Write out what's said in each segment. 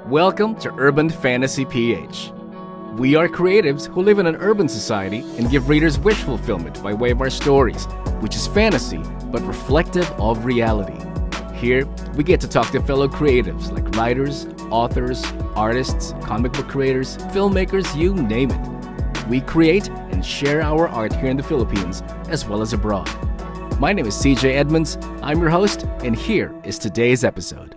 Welcome to Urban Fantasy PH. We are creatives who live in an urban society and give readers wish fulfillment by way of our stories, which is fantasy but reflective of reality. Here, we get to talk to fellow creatives like writers, authors, artists, comic book creators, filmmakers, you name it. We create and share our art here in the Philippines as well as abroad. My name is CJ Edmunds, I'm your host, and here is today's episode.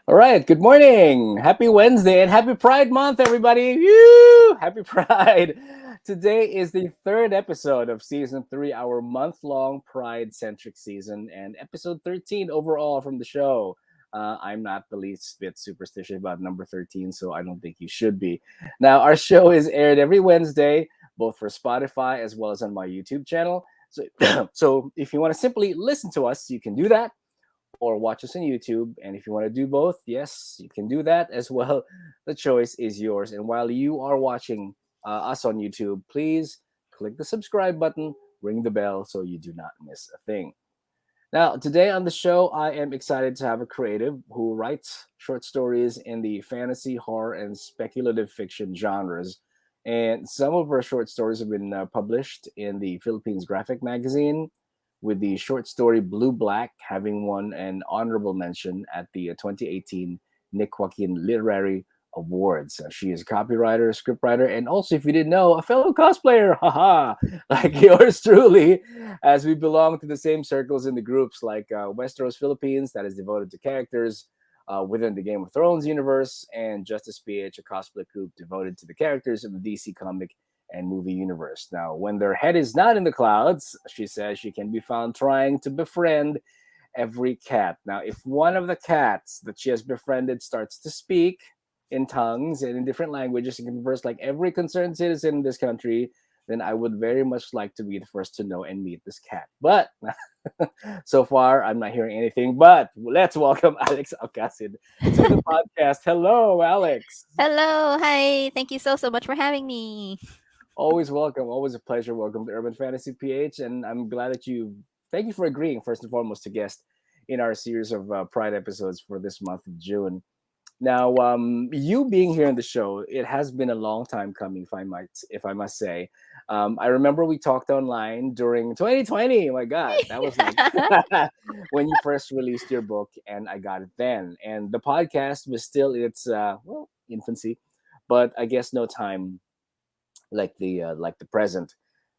All right, good morning. Happy Wednesday and happy Pride Month, everybody. Woo! Happy Pride. Today is the third episode of Season 3, our month-long Pride-centric season, and episode 13 overall from the show. I'm not the least bit superstitious about number 13, so I don't think you should be. Now, our show is aired every Wednesday, both for Spotify as well as on my YouTube channel. So if you want to simply listen to us, you can do that, or watch us on YouTube. And if you want to do both, yes, you can do that as well. The choice is yours. And while you are watching us on YouTube, please click the subscribe button, ring the bell so you do not miss a thing. Now, today on the show, I am excited to have a creative who writes short stories in the fantasy, horror, and speculative fiction genres. And some of her short stories have been published in the Philippines Graphic Magazine, with the short story Blue Black having won an honorable mention at the 2018 Nick Joaquin Literary Awards. She is a copywriter, scriptwriter, and also, if you didn't know, a fellow cosplayer, haha, like yours truly, as we belong to the same circles in the groups like Westeros Philippines, that is devoted to characters within the Game of Thrones universe, and Justice PH, a cosplay group devoted to the characters of the DC comic and movie universe. Now, when their head is not in the clouds, she says she can be found trying to befriend every cat. Now, if one of the cats that she has befriended starts to speak in tongues and in different languages and converse like every concerned citizen in this country, then I would very much like to be the first to know and meet this cat. But so far, I'm not hearing anything. But let's welcome Alex Alcasid to the podcast. Hello, Alex. Hello, hi. Thank you so much for having me. Always welcome. Always a pleasure. Welcome to Urban Fantasy PH. And I'm glad that thank you for agreeing, first and foremost, to guest in our series of Pride episodes for this month of June. Now, you being here in the show, it has been a long time coming, if I must say. I remember we talked online during 2020. Oh my God, that was like when you first released your book, and I got it then. And the podcast was still in its infancy, but I guess no time like the present.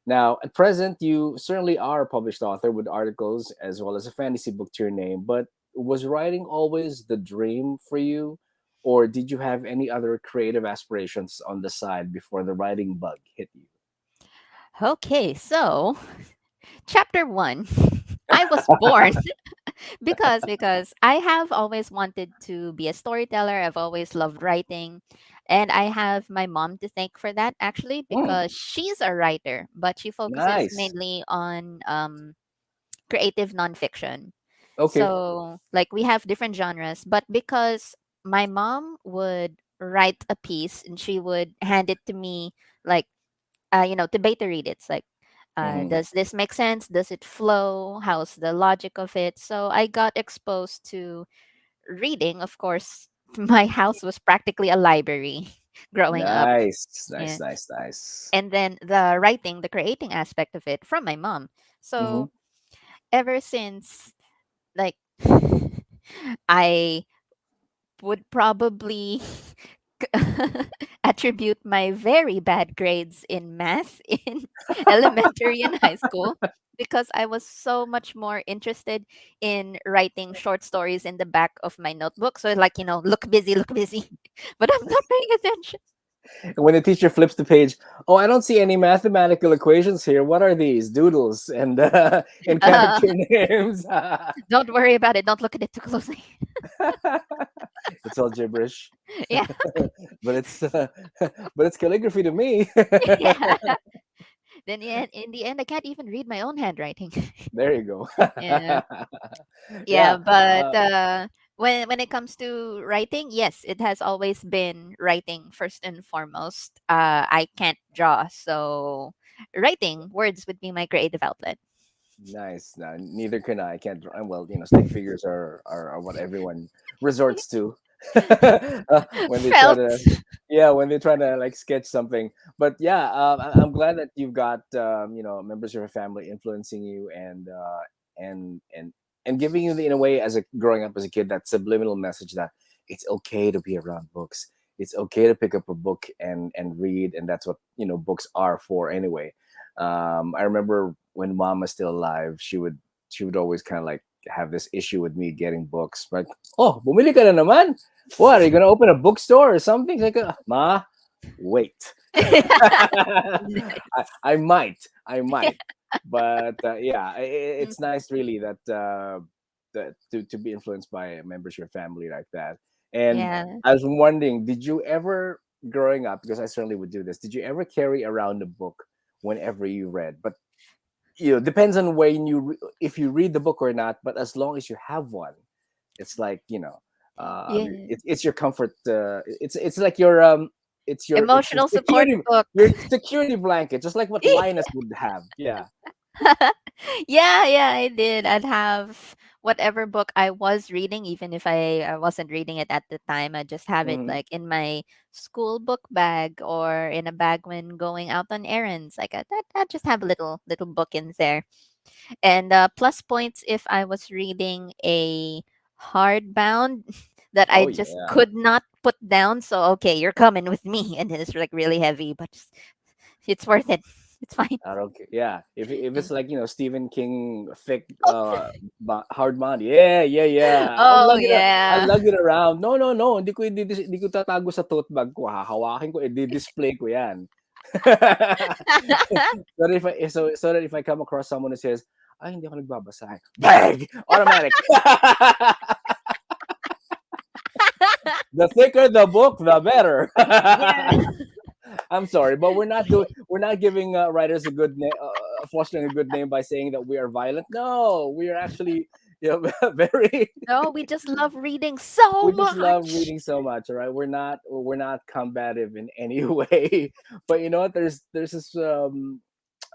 Now, at present, you certainly are a published author with articles as well as a fantasy book to your name. But was writing always the dream for you, or did you have any other creative aspirations on the side before the writing bug hit you? Okay, so chapter 1. I was born because I have always wanted to be a storyteller. I've always loved writing, and I have my mom to thank for that actually, Hmm, because she's a writer, but she focuses nice. mainly on creative nonfiction. Okay. So, like, we have different genres, but because my mom would write a piece and she would hand it to me, like, to beta read it. It's like, Hmm. does this make sense? Does it flow? How's the logic of it? So I got exposed to reading. Of course, my house was practically a library growing up. Nice, nice, Yeah. nice, nice. And then the writing, the creating aspect of it from my mom. Hmm. So ever since, like, I would probably attribute my very bad grades in math in elementary and high school because I was so much more interested in writing short stories in the back of my notebook. So, like, look busy, but I'm not paying attention. When the teacher flips the page, oh, I don't see any mathematical equations here. What are these? Doodles and and Uh, character names. don't worry about it. Don't look at it too closely. It's all gibberish, Yeah. but it's but it's calligraphy to me. Yeah. Then in the end, I can't even read my own handwriting. There you go. Yeah. Yeah. Yeah, but when it comes to writing, yes, it has always been writing first and foremost. I can't draw, so writing words would be my creative outlet. Nice. No, neither can I. I can't draw. Well, stick figures are what everyone resorts to when they try to, Felt. yeah, when they try to like sketch something. But yeah, I'm glad that you've got members of your family influencing you and and and giving you the, in a way, as a growing up as a kid, that subliminal message that it's okay to be around books. It's okay to pick up a book and read, and that's what books are for anyway. I remember when mom was still alive, she would always kind of like have this issue with me getting books. Like, oh, bumili ka na naman. What, are you gonna open a bookstore or something? Like, ma, wait. I might, but yeah, it's nice really that to be influenced by members of your family like that. And Yeah. I was wondering, did you ever, growing up, because I certainly would do this, did you ever carry around a book whenever you read? But depends on when if you read the book or not. But as long as you have one, it's like Yeah. it's your comfort. It's like your it's your Emotional support security, book. your security blanket, just like what Linus would have. Yeah. Yeah, yeah, I did. I'd have whatever book I was reading, even if I wasn't reading it at the time. I just have it Hmm. like in my school book bag or in a bag when going out on errands. Like I just have a little book in there. And plus points if I was reading a hardbound that I Oh just yeah. could not put down. So okay, you're coming with me, and it's like really heavy, but it's worth it. It's fine. I don't care. Yeah, if Mm. it's like Stephen King thick hard bond, yeah, yeah, yeah. Oh yeah. I'll lug it around. No, no, no. Hindi ko tatago sa tote bag ko. Hahawakin ko, i-display ko 'yan. So that if I come across someone who says, "Ay, hindi ako nagbabasa." Bag! Automatic. The thicker the book, the better. Yeah. I'm sorry, but we're not giving writers a good name, fostering a good name by saying that we are violent. No, we are actually, very. No, we just love reading so We just love much. reading so much. All right, we're not combative in any way. But you know what? There's this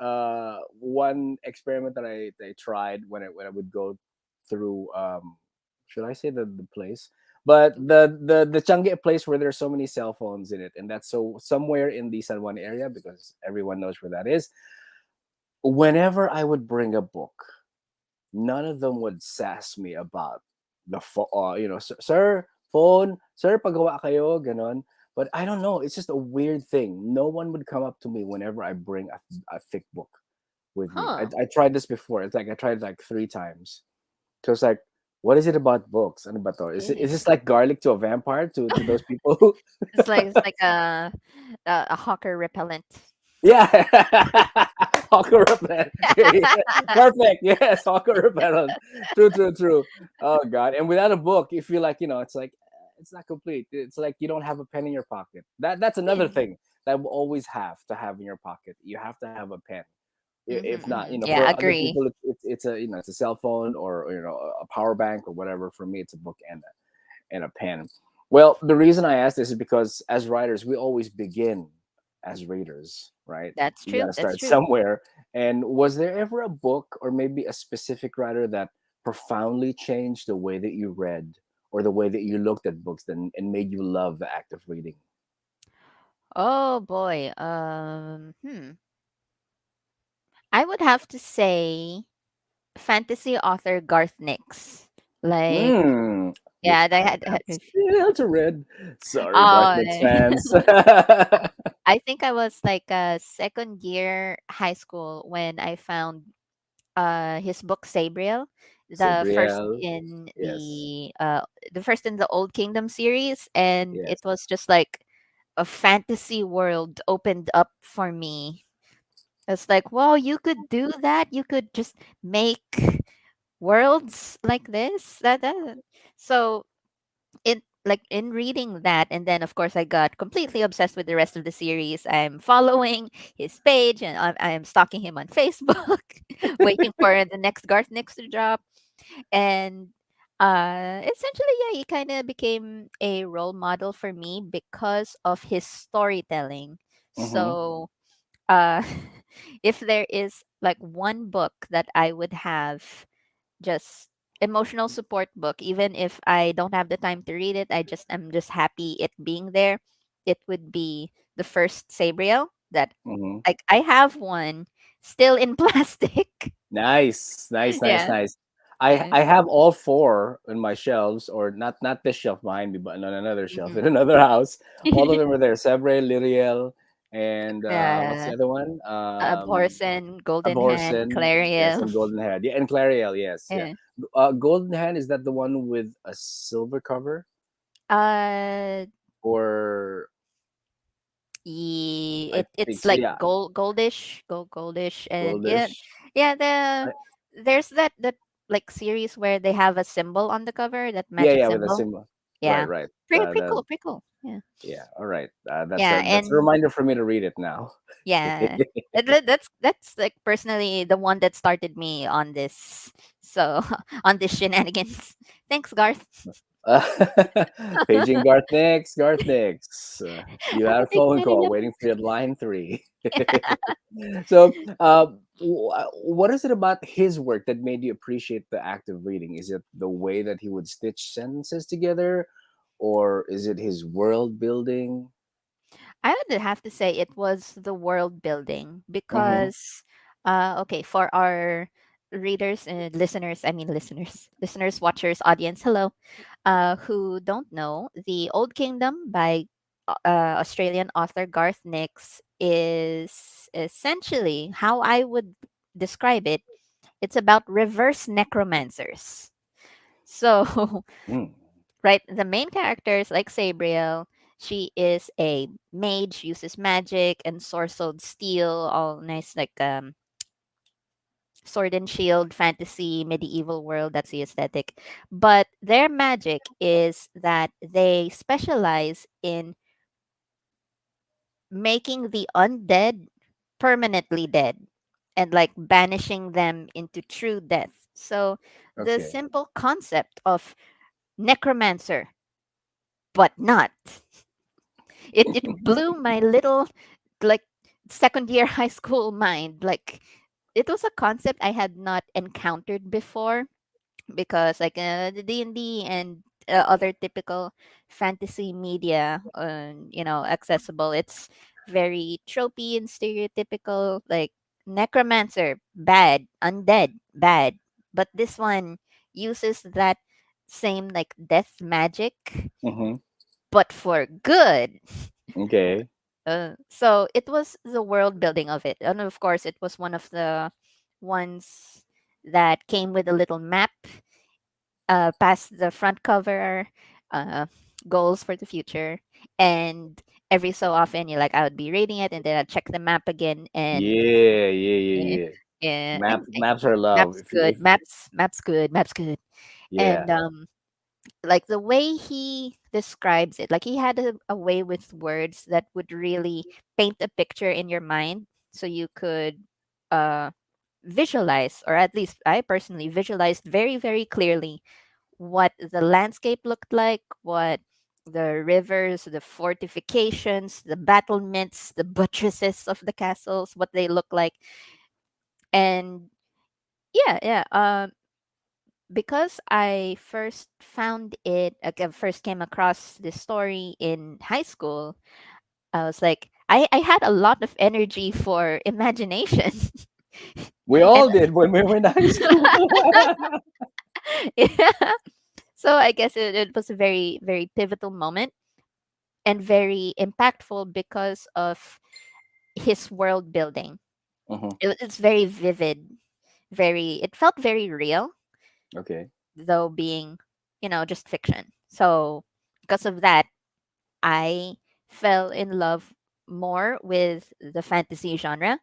one experiment that I tried when I would go through, should I say the place, but the Changi place where there's so many cell phones in it, and that's so somewhere in the San Juan area, because everyone knows where that is. Whenever I would bring a book, none of them would sass me about the sir, phone, sir, pagawa kayo, ganon. But I don't know, it's just a weird thing. No one would come up to me whenever I bring a thick book with me. I, Huh. I tried this before. It's like I tried like 3 times. So it's like, what is it about books? Ano ba to? Is Yeah. this like garlic to a vampire to those people who It's like a hawker repellent. yeah. Hawker repellent. Perfect. Yes, hawker repellent. True, true, true. Oh god. And without a book, you feel like, it's like it's not complete. It's like you don't have a pen in your pocket. That's another Yeah. thing that will always have to have in your pocket. You have to have a pen. If not, Yeah, for other agree. people, it's a it's a cell phone, or a power bank or whatever. For me, it's a book and a pen. Well, the reason I ask this is because as writers, we always begin as readers, right? That's You got true. to That's start true. somewhere. And was there ever a book or maybe a specific writer that profoundly changed the way that you read or the way that you looked at books and made you love the act of reading? Oh boy. I would have to say fantasy author Garth Nix. Like, Hmm. We yeah, they have had. that still to read. Sorry, Garth Oh, Nix fans. I think I was like a second year high school when I found his book Sabriel, the first Sabriel. in Yes. the first in the Old Kingdom series, and it Yes. was just like a fantasy world opened up for me. It's like, wow, you could do that. You could just make worlds like this. That. So in reading that, and then of course I got completely obsessed with the rest of the series. I'm following his page, and I'm stalking him on Facebook, waiting for the next Garth Nix to drop. And essentially, yeah, he kind of became a role model for me because of his storytelling. Mm-hmm. So uh if there is like one book that I would have, just emotional support book, even if I don't have the time to read it, I'm just happy it being there, it would be the first Sabriel that, Hmm. like, I have one still in plastic. Nice, nice, nice, Yeah. nice. Yeah. I have all four in my shelves, or not this shelf behind me, but on another shelf in Mhm. another house. All of them are there. Sebre, Liriel, and what's the uh, other one? Abhorsen, Golden Hand, Abortion, yes, Clariel. and Golden Head. Yeah, and Clariel, yes, yeah. Yeah. Golden Hand, is that the one with a silver cover, Uh, or I think it's so? like Yeah, goldish, and yeah, goldish. yeah. I, There's that like series where they have a symbol on the cover, that yeah, magic yeah, with a symbol. symbol. Right, Yeah, right. pretty cool, pretty cool. Yeah, Yeah, all right. yeah, That's a and reminder for me to read it now. yeah, that's like personally the one that started me on this. So on this shenanigans. Thanks, Garth. Uh, Paging Garth next. Garth next. You had a Thanks, phone call Marilyn. waiting for you at line three. So, what is it about his work that made you appreciate the act of reading? Is it the way that he would stitch sentences together, or is it his world building? I would have to say it was the world building Mm-hmm. because, okay, for our readers and listeners, I mean listeners, watchers, audience, hello, who don't know, The Old Kingdom by Australian author Garth Nix is essentially how I would describe it. It's about reverse necromancers. So Mm. right? The main characters, like Sabriel, she is a mage, uses magic and sword steel, all nice, like sword and shield, fantasy, medieval world. That's the aesthetic. But their magic is that they specialize in making the undead permanently dead and like banishing them into true death. So the Okay. simple concept of necromancer, but not. It blew my little, like, second year high school mind. Like, it was a concept I had not encountered before, because like the D&D and other typical fantasy media, accessible, it's very tropey and stereotypical, like necromancer bad, undead bad. But this one uses that same like death magic, Mm-hmm. but for good. Okay. So it was the world building of it, and of course, it was one of the ones that came with a little map, past the front cover, uh, goals for the future, and every so often, you like I would be reading it, and then I'd check the map again, and Yeah, yeah, yeah, yeah, yeah. yeah, and Maps are love. maps good, maps good, Yeah. and like the way he describes it, like he had a way with words that would really paint a picture in your mind, so you could uh visualize, or at least I personally visualized very very clearly what the landscape looked like, what the rivers, the fortifications, the battlements, the buttresses of the castles, what they look like. And yeah, because I first found it, like, I first came across this story in high school, I was like, I had a lot of energy for imagination. We And all did when we were in high school. yeah, so I guess it was a very, very pivotal moment and very impactful because of his world building. Hmm. It's very vivid, it felt very real, Okay. though being, just fiction. So because of that, I fell in love more with the fantasy genre,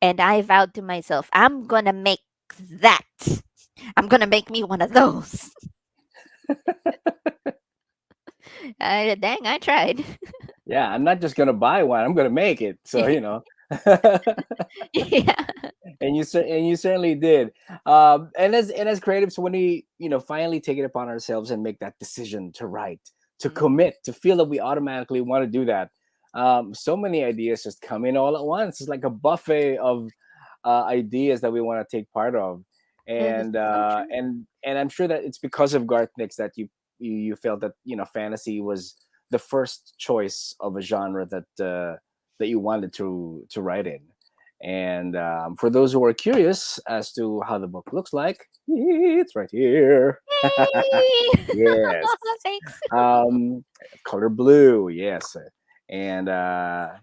and I vowed to myself, I'm gonna make that. I'm gonna make me one of those. Dang, I tried. Yeah, I'm not just gonna buy one. I'm gonna make it. So Yeah. and you certainly did. And as creatives, when we finally take it upon ourselves and make that decision to write, to Mhm. commit, to feel that we automatically want to do that, So many ideas just come in all at once. It's like a buffet of ideas that we want to take part of, This and is so true. I'm sure that it's because of Garth Nix that you felt that fantasy was the first choice of a genre that you wanted to write in. And for those who are curious as to how the book looks like, it's right here. Yay! Yes. Thanks. um Color blue, yes. And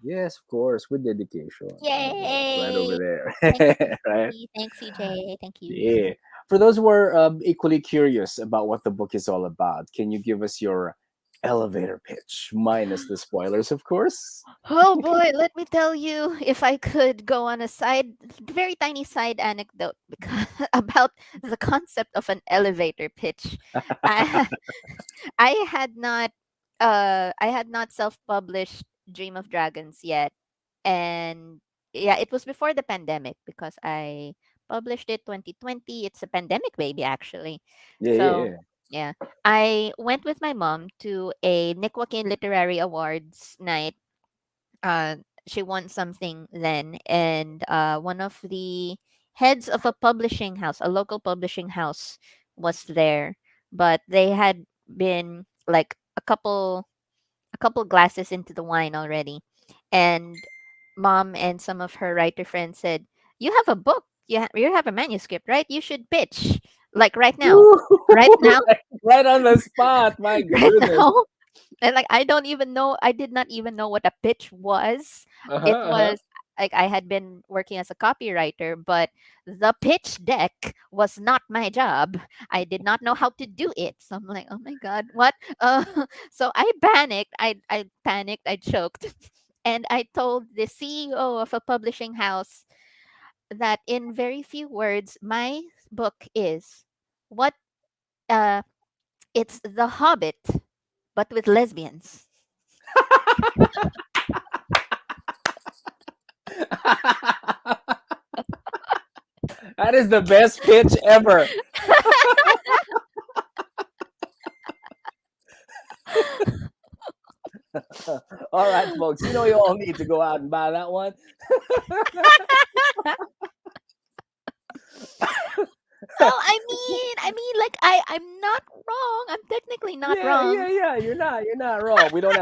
yes, of course, with dedication. Right over Yay! Thanks, there. Right. Thanks, CJ. Thank you. Yeah. For those who are equally curious about what the book is all about, can you give us your elevator pitch, minus the spoilers, of course? Oh boy, let me tell you, if I could go on a very tiny side anecdote because, about the concept of an elevator pitch. I, I had not I had not self-published Dream of Dragons yet. And yeah, it was before the pandemic because I published it 2020. It's a pandemic baby actually. Yeah, So, yeah, yeah. I went with my mom to a Nick Joaquin Literary Awards night. uh she won something then, and one of the heads of a publishing house, a local publishing house, was there, but they had been like a couple glasses into the wine already. And mom and some of her writer friends said, "You have a book. You have a manuscript, right? You should pitch like right yeah. now, right now, Right on the spot. My right goodness. now." And like I don't even know, I did not even know what a pitch was. Uh-huh, It uh-huh. was like I had been working as a copywriter, but the pitch deck was not my job. I did not know how to do it. So I'm like, oh my god, what? So I panicked. I panicked. I choked, and I told the CEO of a publishing house that in very few words, my book is what uh it's The Hobbit, but with lesbians. That is the best pitch ever. All right, folks. You all need to go out and buy that one. So like I'm not wrong. I'm technically not Yeah, wrong. yeah, yeah. You're not wrong. We don't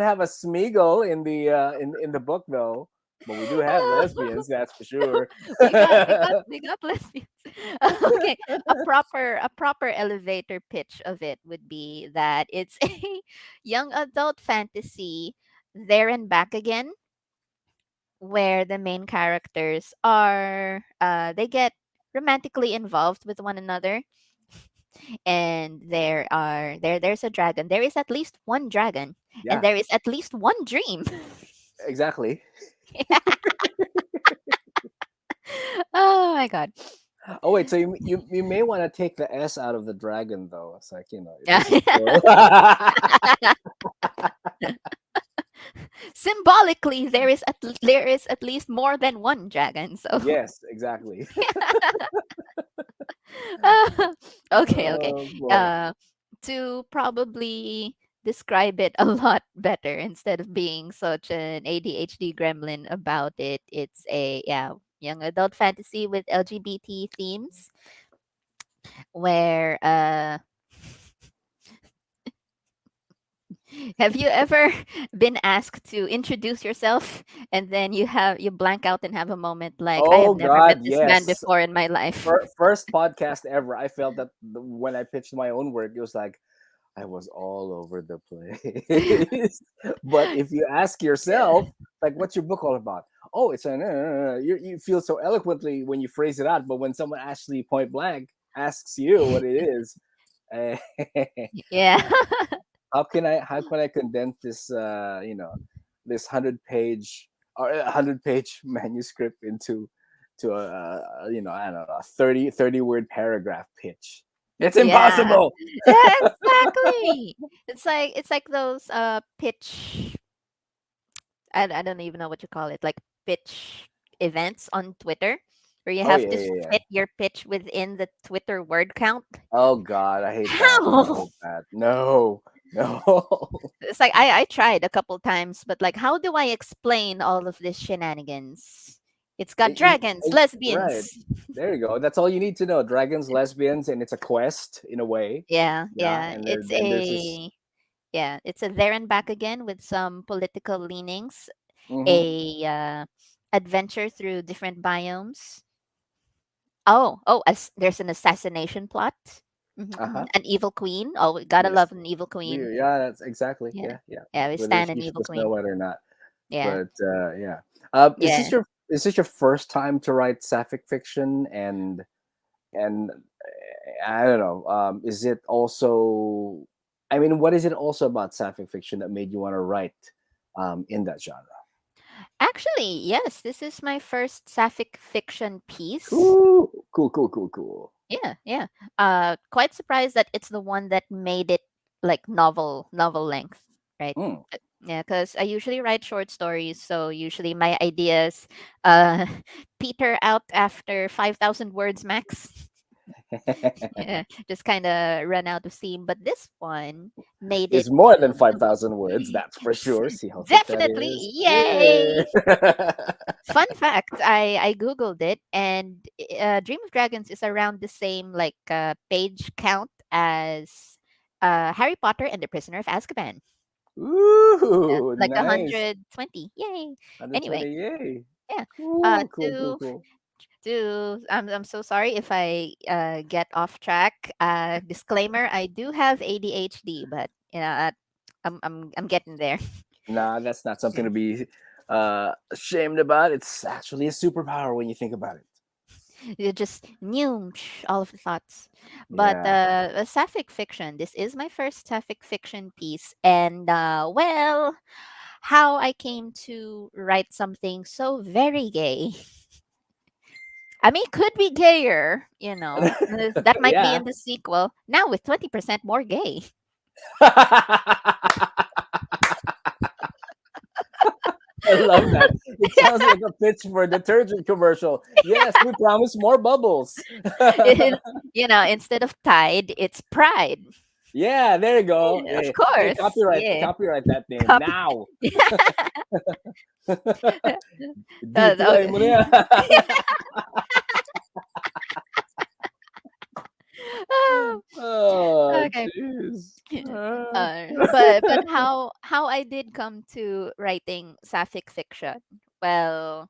have a Smeagol in the book though, but we do have lesbians. That's for sure. We got lesbians. Okay, a proper elevator pitch of it would be that it's a young adult fantasy there and back again, where the main characters are they get romantically involved with one another, and there's a dragon. There is at least one dragon, and Yeah, there is at least one dream. exactly. Oh my god. Oh wait, so you may want to take the S out of the dragon though. It's like Yeah. this is for Symbolically, there is at least more than one dragon. So yes, exactly. okay, okay. Oh boy. Uh, to probably describe it a lot better instead of being such an ADHD gremlin about it, it's a young adult fantasy with LGBT themes where have you ever been asked to introduce yourself and then you blank out and have a moment like I Oh have never met God, this man yes. before in my life? First podcast ever. I felt that when I pitched my own work, it was like I was all over the place. But if you ask yourself, like, what's your book all about? Oh, it's an. You feel so eloquently when you phrase it out, but when someone actually point blank asks you what it is, eh, Yeah. how can I condense this this 100 page or 100 page manuscript into to I don't know, 30 word paragraph pitch? It's Yeah. impossible. Exactly. It's like those pitch, I don't even know what you call it, like pitch events on Twitter where you Oh have yeah, to yeah, yeah. fit your pitch within the Twitter word count. Oh God, I hate that. I How? hate that. No. No. It's like I tried a couple times, but like, how do I explain all of this shenanigans? It's got dragons, Right. lesbians. There you go. That's all you need to know. Dragons, lesbians, and it's a quest in a way. Yeah, Yeah, yeah. and It's then there's this. a yeah, it's a there and back again with some political leanings, Hmm. a adventure through different biomes. Oh, there's an assassination plot. Uh-huh. An evil queen. Oh, we gotta Yes. love an evil queen. Yeah, that's exactly. Yeah, Yeah, yeah. yeah. We Whether stand an she's evil the Snow queen. White or not. Yeah, But yeah. yeah. Is this your first time to write sapphic fiction? And I don't know. Is it also? I mean, what is it also about sapphic fiction that made you want to write in that genre? Actually, yes. This is my first sapphic fiction piece. Cool, cool, cool, cool, cool. Yeah, yeah. Quite surprised that it's the one that made it like novel length, right? Mm. Yeah, because I usually write short stories, so usually my ideas uh peter out after 5,000 words max. Yeah, just kind of run out of steam. But this one made it It's more than 5,000 words, that's for sure. See how thick that definitely is. yay. Yeah. Fun fact, I googled it, and Dream of Dragons is around the same like page count as Harry Potter and the Prisoner of Azkaban. Yeah, Ooh, like nice. 120. Yay. Anyway, 120, yay. yeah. Cool, cool, cool, To cool. I'm so sorry if I get off track. Disclaimer: I do have ADHD, but I'm getting there. Nah, that's not something to be ashamed about. It's actually a superpower when you think about it. You just knew all of the thoughts. But Yeah. a sapphic fiction. This is my first sapphic fiction piece, and well, how I came to write something so very gay. I mean, could be gayer, you know. That might be Yeah. in the sequel. Now with 20% more gay. I love that. It sounds like a pitch for a detergent commercial. Yes, we promise more bubbles. It- instead of Tide, it's Pride. Yeah, there you go. Of Hey, course. Yeah. copyright that name Copy. now. Okay. DTI mo na yan. Oh, Okay. jeez. But how I did come to writing sapphic fiction. Well,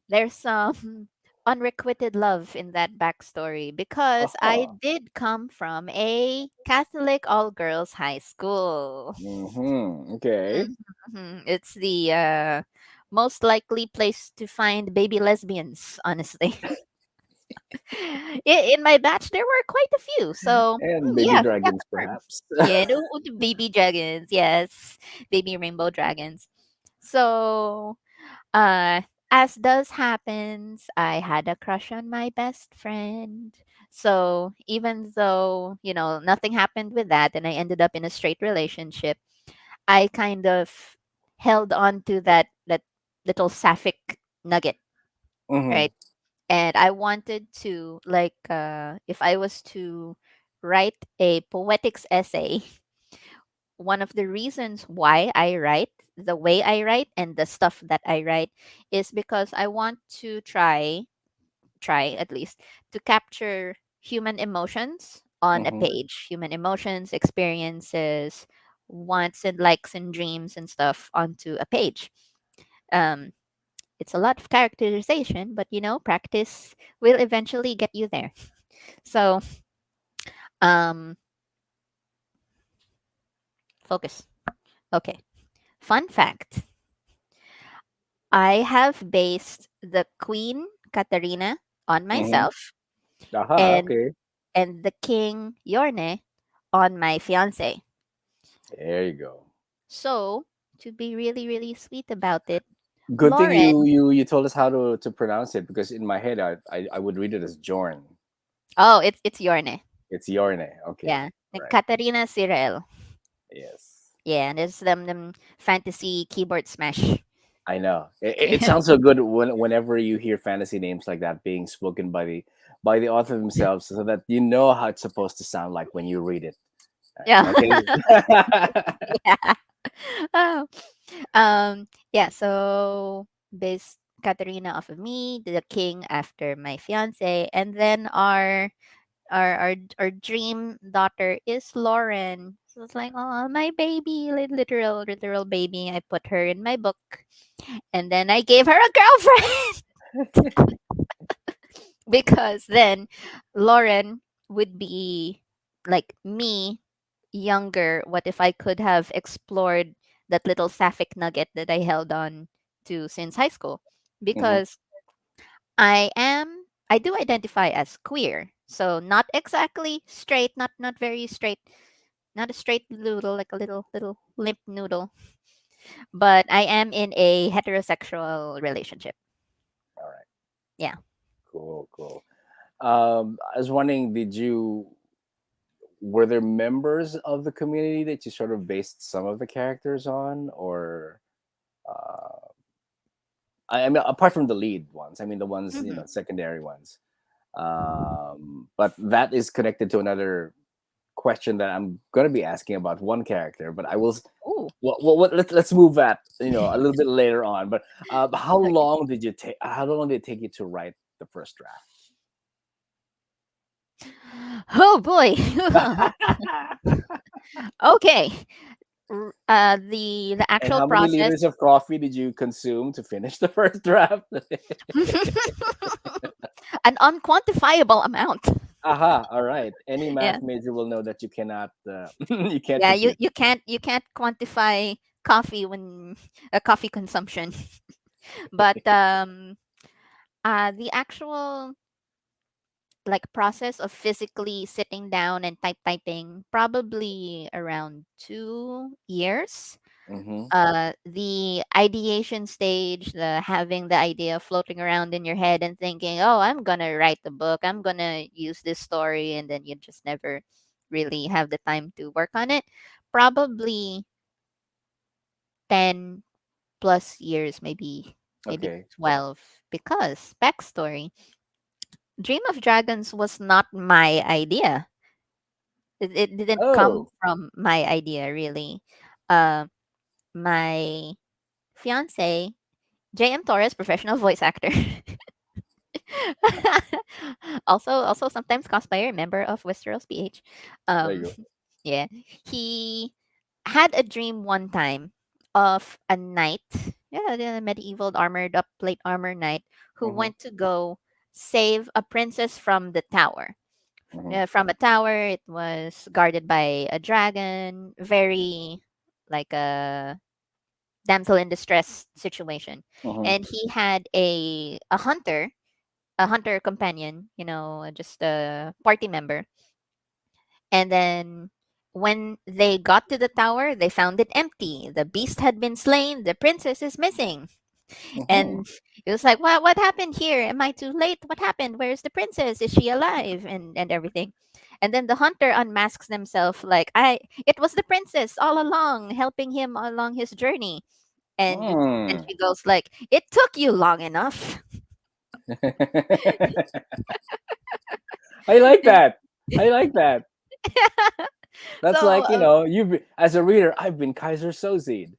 there's some unrequited love in that backstory because I Uh-huh. did come from a Catholic all girls high school. Mm-hmm. Okay. It's the most likely place to find baby lesbians, honestly. In my batch, there were quite a few. So, And baby yeah, yeah, dragons, confirmed. perhaps. Yeah, the baby dragons. Yes, baby rainbow dragons. So, uh, as does happens, I had a crush on my best friend. So even though nothing happened with that, and I ended up in a straight relationship, I kind of held on to that little sapphic nugget, Mm-hmm. right? And I wanted to like if I was to write a poetics essay, one of the reasons why I write the way I write and the stuff that I write is because I want to try at least to capture human emotions on a Mm-hmm. page, human emotions, experiences, wants and likes and dreams and stuff onto a page. um it's a lot of characterization, but practice will eventually get you there. So um focus. Okay, fun fact: I have based the Queen Katarina on Mm-hmm. myself, Aha, and okay. the King Yorne on my fiance. There you go. So, to be really, really sweet about it, Good thing Lauren. you told us how to pronounce it because in my head I would read it as Jorn. Oh, it's Yorne. It's Yorne. Okay. Yeah, and Right. Katarina Cyril. Yes. Yeah, and there's them fantasy keyboard smash. I know. It Yeah, sounds so good whenever you hear fantasy names like that being spoken by the author themselves, so that you know how it's supposed to sound like when you read it. Yeah. Okay. Yeah. Oh. Yeah, so based Katerina off of me, the king after my fiance, and then our dream daughter is Lauren. So it's like, oh, my baby, literal baby. I put her in my book, and then I gave her a girlfriend because then Lauren would be like me, younger. What if I could have explored that little sapphic nugget that I held on to since high school? Hmm. Because I do identify as queer. So not exactly straight, not very straight, not a straight noodle, like a little limp noodle, but I am in a heterosexual relationship. All right. Yeah. Cool. Cool. I was wondering, were there members of the community that you sort of based some of the characters on, or uh, I mean, apart from the lead ones, I mean, the ones, Hmm. secondary ones. But that is connected to another question that I'm going to be asking about one character, but I will. Ooh. Let's move that a little bit later on. But how Okay. long did you take? How long did it take you to write the first Oh boy. draft? Okay. The And actual how many process. liters of coffee did you consume to finish the first draft? An unquantifiable amount. Aha! All right. Any Yeah. math major will know that you cannot you can't Yeah, you compute. you can't quantify coffee when a coffee consumption. But the actual like process of physically sitting down and typing probably around 2 years. Mm-hmm. The ideation stage, the having the idea floating around in your head and thinking, oh, I'm gonna write the book, I'm gonna use this story, and then you just never really have the time to work on it. Probably 10 plus years, maybe Okay. 12. Because backstory, Dream of Dragons was not my idea. It didn't come Oh, from my idea, really. Uh, my fiance, JM Torres, professional voice actor. Also sometimes cosplayer, member of Westeros PH. there you Um, go. yeah, he had a dream one time of a knight, yeah, the medieval armored up plate armor knight who Mm-hmm. went to go save a princess from the tower. Mm-hmm. From a tower, it was guarded by a dragon, very like a damsel in distress situation, Mm-hmm. and he had a hunter companion, just a party member. And then when they got to the tower, they found it empty. The beast had been slain. The princess is missing. Mm-hmm. And it was like, what happened here? Am I too late? What happened? Where's the princess? Is she alive? And everything. And then the hunter unmasks himself like, it was the princess all along, helping him along his journey. And Mm. she goes like, it took you long enough. I like that. I like that. That's So like, as a reader, I've been Kaiser Sozid.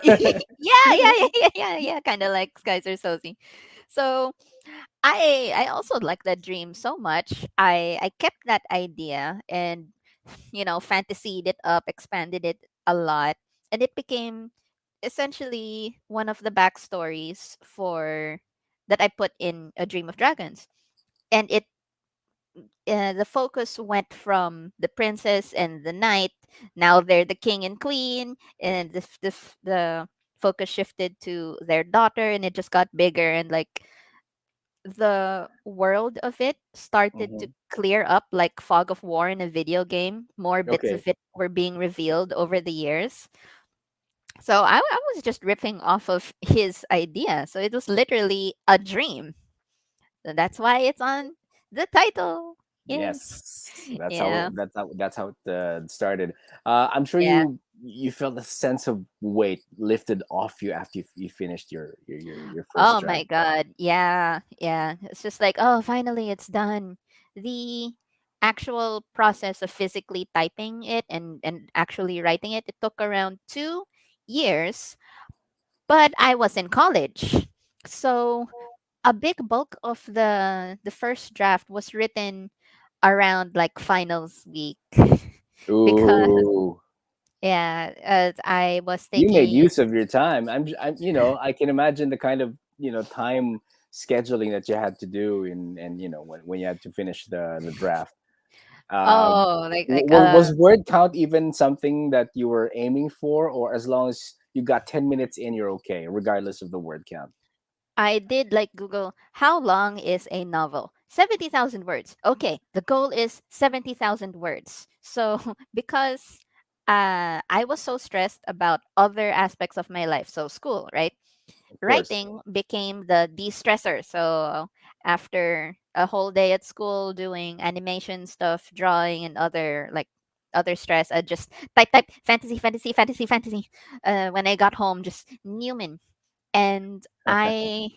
yeah, kind of like Skyzer Sozi. So I also like that dream so much. I kept that idea and fantasied it up, expanded it a lot, and it became essentially one of the backstories for that I put in A Dream of Dragons. And the focus went from the princess and the knight. Now they're the king and queen, and the focus shifted to their daughter, and it just got bigger. And like the world of it started to Hmm. clear up like fog of war in a video game. More bits Okay. of it were being revealed over the years. So I was just ripping off of his idea. So it was literally a dream. So that's why it's on the title. Yes. Yes, that's how Yeah. it started. I'm sure Yeah. you felt a sense of weight lifted off you after you finished your first Oh my draft. god. Yeah. Yeah. It's just like, oh, finally it's done. The actual process of physically typing it and actually writing it, it took around 2 years. But I was in college. So a big bulk of the first draft was written around like finals week because Ooh, I was you made taking. use of your time. I can imagine the kind of time scheduling that you had to do, and when you had to finish the draft. Um, Oh, was word count even something that you were aiming for, or as long as you got 10 minutes in, you're okay, regardless of the word count? I did like Google, how long is a novel? 70,000 words. Okay, the goal is 70,000 words. So, because I was so stressed about other aspects of my life, so school, right? Of course, Writing became the de-stressor. So, after a whole day at school doing animation stuff, drawing, and other stress, I just type fantasy, fantasy, fantasy, fantasy. When I got home, just Newman. And I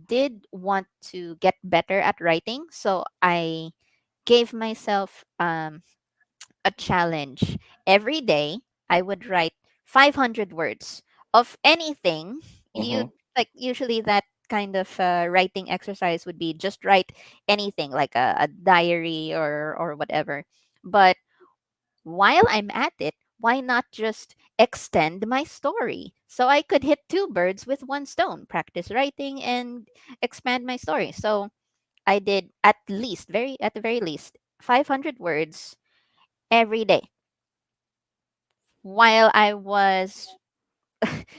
did want to get better at writing, so I gave myself a challenge. Every day, I would write 500 words of anything. hmm You like usually that kind of writing exercise would be just write anything like a diary or whatever. But while I'm at it, why not just extend my story? So I could hit two birds with one stone, practice writing and expand my story. So I did at the very least, 500 words every day while I was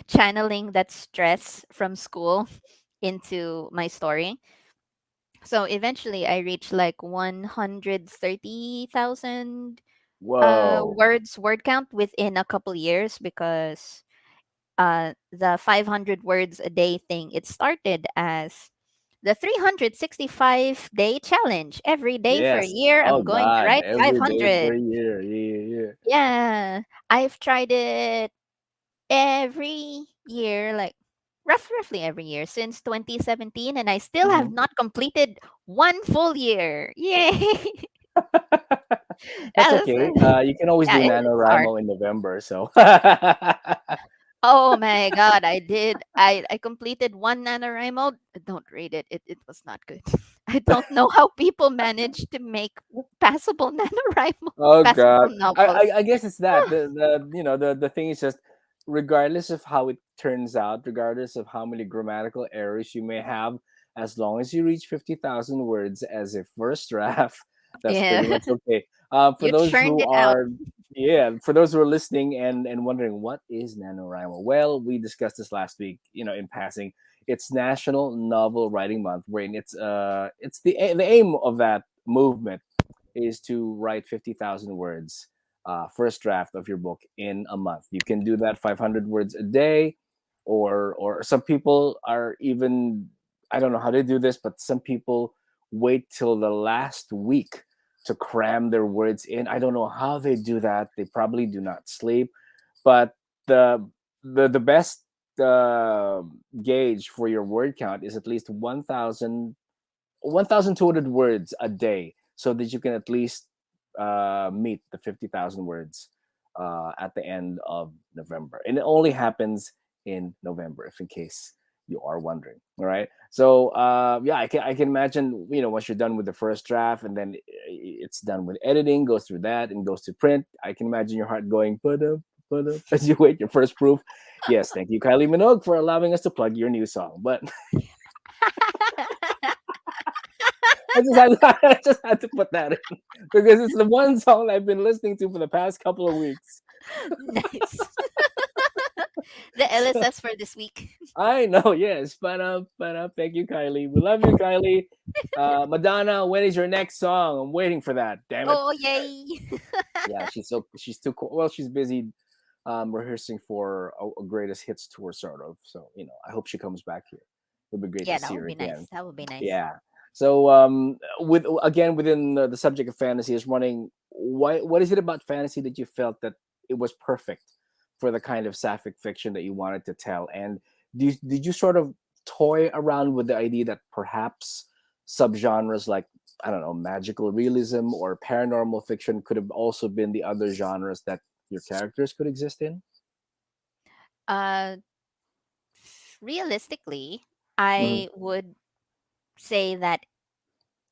channeling that stress from school into my story. So eventually I reached like 130,000 Whoa. words word count within a couple years because the 500 words a day thing, it started as the 365-day challenge. Every day for a Yes. year, Oh I'm going to God. write Every day for 500. a year. Yeah, yeah. Yeah, I've tried it every year, like roughly every year since 2017, and I still have hmm not completed one full year. Yay! That's That's, okay. You can always yeah, do it's hard. NaNoWriMo in November. So. Oh my god, I did. I completed one NaNoWriMo. Don't read it. It was not good. I don't know how people manage to make passable NaNoWriMo, Oh passable God, novels. I guess it's that the thing is just, regardless of how it turns out, regardless of how many grammatical errors you may have, as long as you reach 50,000 words as a first draft, that's Yeah, pretty much okay. For you those churned who it out. are, yeah, for those who are listening and wondering what is NaNoWriMo, well, we discussed this last week, in passing. It's National Novel Writing Month, wherein it's the aim of that movement is to write 50,000 words, first draft of your book in a month. You can do that 500 words a day, or some people are even, I don't know how they do this, but some people wait till the last week to cram their words in. I don't know how they do that. They probably do not sleep, but the the best uh, gauge for your word count is at least 1,200 words a day, so that you can at least meet the 50,000 words at the end of November. And it only happens in November, if in case you are wondering. All right. So yeah, I can imagine, once you're done with the first draft, and then it's done with editing, goes through that and goes to print. I can imagine your heart going but as you wait your first proof. Yes, thank you, Kylie Minogue, for allowing us to plug your new song. But I just had to put that in because it's the one song I've been listening to for the past couple of weeks. Nice. The So LSS for this week. I know, yes, but thank you, Kylie. We love you, Kylie. Madonna, when is your next song? I'm waiting for that. Damn it. Oh, yay. Yeah, she's too cool. Well, she's busy rehearsing for a greatest hits tour, sort of. So I hope she comes back here. It'll be great to Yeah, that see would her be again. nice. That would be nice. Yeah. So with again within the subject of fantasy is running. What is it about fantasy that you felt that it was perfect for the kind of sapphic fiction that you wanted to tell? And did you sort of toy around with the idea that perhaps subgenres like I don't know, magical realism or paranormal fiction could have also been the other genres that your characters could exist in? Uh, Realistically, Hmm. I would say that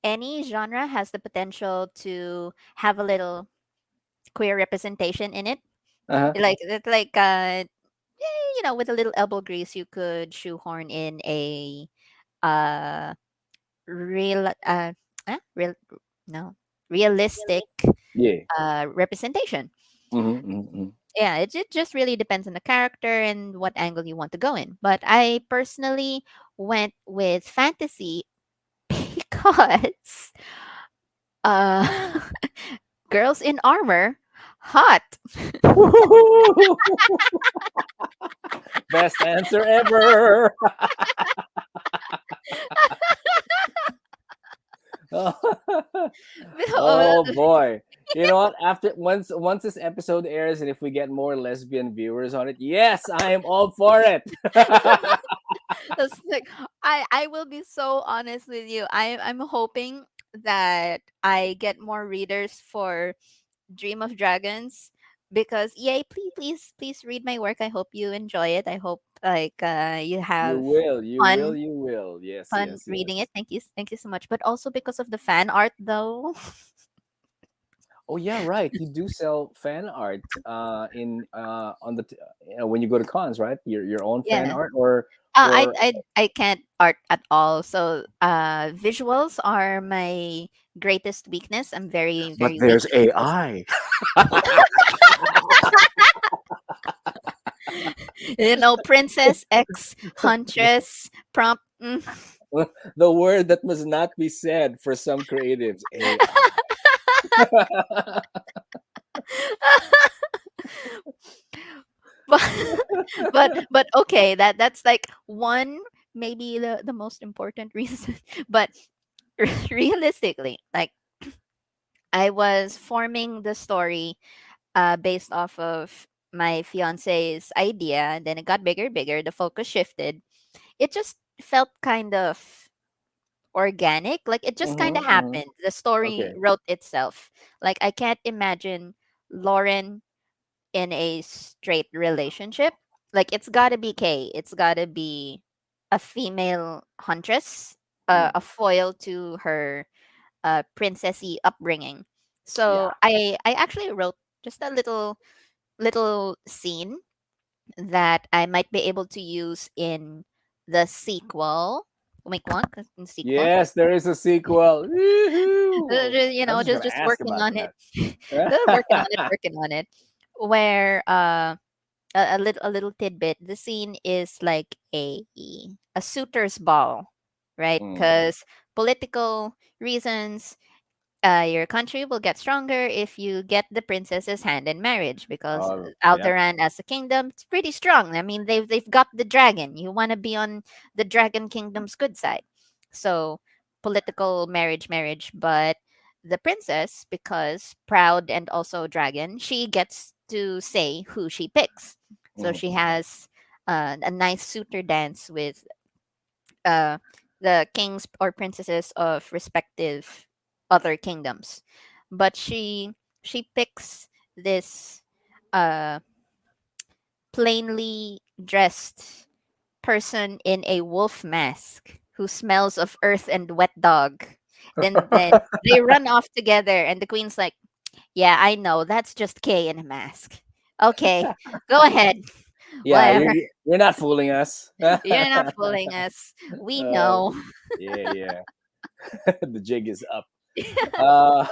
any genre has the potential to have a little queer representation in it. Uh-huh. With a little elbow grease, you could shoehorn in a uh real real no realistic Yeah. representation. Mm-hmm. Yeah, it just really depends on the character and what angle you want to go in. But I personally went with fantasy because uh girls in armor, hot. Best answer ever. Oh boy. You know what? After once this episode airs and if we get more lesbian viewers on it, yes, I am all for it. It's like I will be so honest with you. I'm hoping that I get more readers for Dream of Dragons, because yay, please read my work. I hope you enjoy it. I hope you You have will, you will, fun you will. Yes, fun yes, reading yes. it. Thank you so much. But also because of the fan art though. Oh yeah, right. You do sell fan art in on when you go to cons, right? Your own fan Yeah. art I or I I can't art at all. So visuals are my greatest weakness. I'm very but very weak there's at visuals. AI. Princess X Huntress prompt. The word that must not be said for some creatives, AI. but but okay, that's like one, maybe the most important reason. But realistically, like, I was forming the story based off of my fiance's idea, and then it got bigger, the focus shifted. It just felt kind of organic, like it just kind of Hmm. happened. The story Okay. wrote itself. Like, I can't imagine Lauren in a straight relationship. Like, it's got to be Kay. It's got to be a female huntress, Mm, a foil to her princessy upbringing. yeah. So I actually wrote just a little scene that I might be able to use in the sequel. Wink, wink, in sequel. Yes, there is a sequel. Woohoo! I was just gonna Just ask working about on it. that. Working on it. Where a little tidbit. The scene is like a suitor's ball, right? Mm. Because political reasons, your country will get stronger if you get the princess's hand in marriage, because Oh, yep. Alderaan as a kingdom, it's pretty strong. I mean, they've got the dragon. You want to be on the dragon kingdom's good side. So political marriage, but the princess, because proud and also dragon, she gets to say who she picks. So Mhm. she has a nice suitor dance with uh, the kings or princesses of respective other kingdoms. But she picks this uh, plainly dressed person in a wolf mask who smells of earth and wet dog. Then they run off together, and the queen's like, "Yeah, I know. That's just Kay in a mask. Okay, go ahead, Yeah, whatever. you're not fooling us. You're not fooling us. We Oh, know." yeah, yeah. The jig is up. Uh,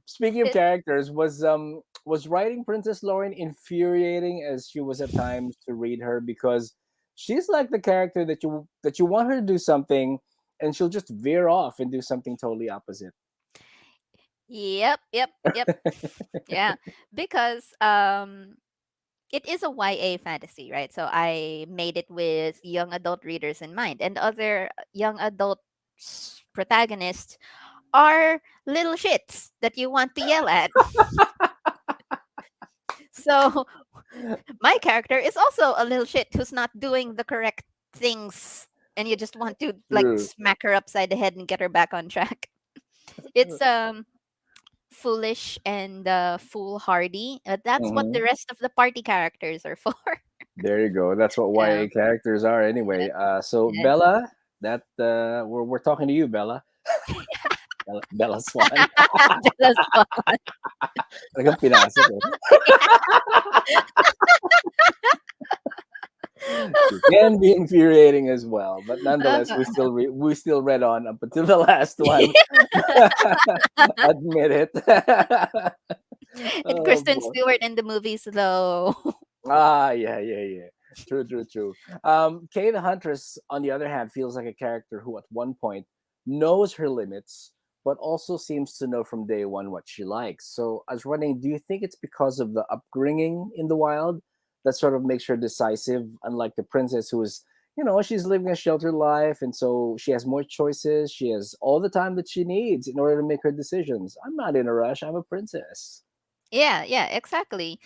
speaking of characters, was writing Princess Lauren infuriating as she was at times to read her because she's like the character that you want her to do something and she'll just veer off and do something totally opposite. Yep. Yeah, because it is a YA fantasy, right? So I made it with young adult readers in mind, and other young adult protagonists are little shits that you want to yell at. So my character is also a little shit who's not doing the correct things, and you just want to like True. smack her upside the head and get her back on track. It's foolish and foolhardy. That's what the Mhm. rest of the party characters are for. There you go. That's what Yeah. YA characters are anyway. So Yeah. Bella, that we're talking to you, Bella. Bella Swan. Jealous one. Talagang pinasok eh. It can be infuriating as well, but nonetheless, we still read on up until the last one. Admit it. And Oh Kristen boy. Stewart in the movies, though. Yeah, yeah, yeah. True, true, true. Kay the Huntress, on the other hand, feels like a character who, at one point, knows her limits, but also seems to know from day one what she likes. So, I was wondering, do you think it's because of the upbringing in the wild that sort of makes her decisive, unlike the princess who is, she's living a sheltered life, and so she has more choices. She has all the time that she needs in order to make her decisions. I'm not in a rush. I'm a princess. Yeah, yeah, exactly.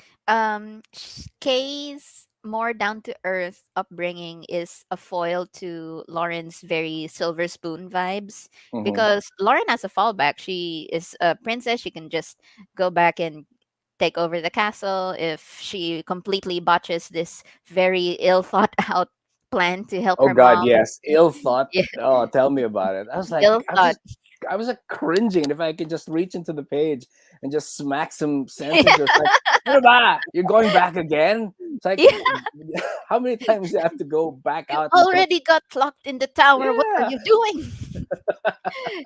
Kay's more down to earth upbringing is a foil to Lauren's very silver spoon vibes, Mm-hmm. because Lauren has a fallback. She is a princess. She can just go back and take over the castle if she completely botches this very ill thought out plan to help Oh her God, mom. yes. Ill thought. Yeah, Oh, tell me about it. I was like, ill thought. I was like cringing. If I could just reach into the page and just smack some sentences, like, "Ano ba? You're going back again?" It's like, Yeah, how many times do you have to go back you out and talk? already got locked in the tower. What are Yeah. you doing?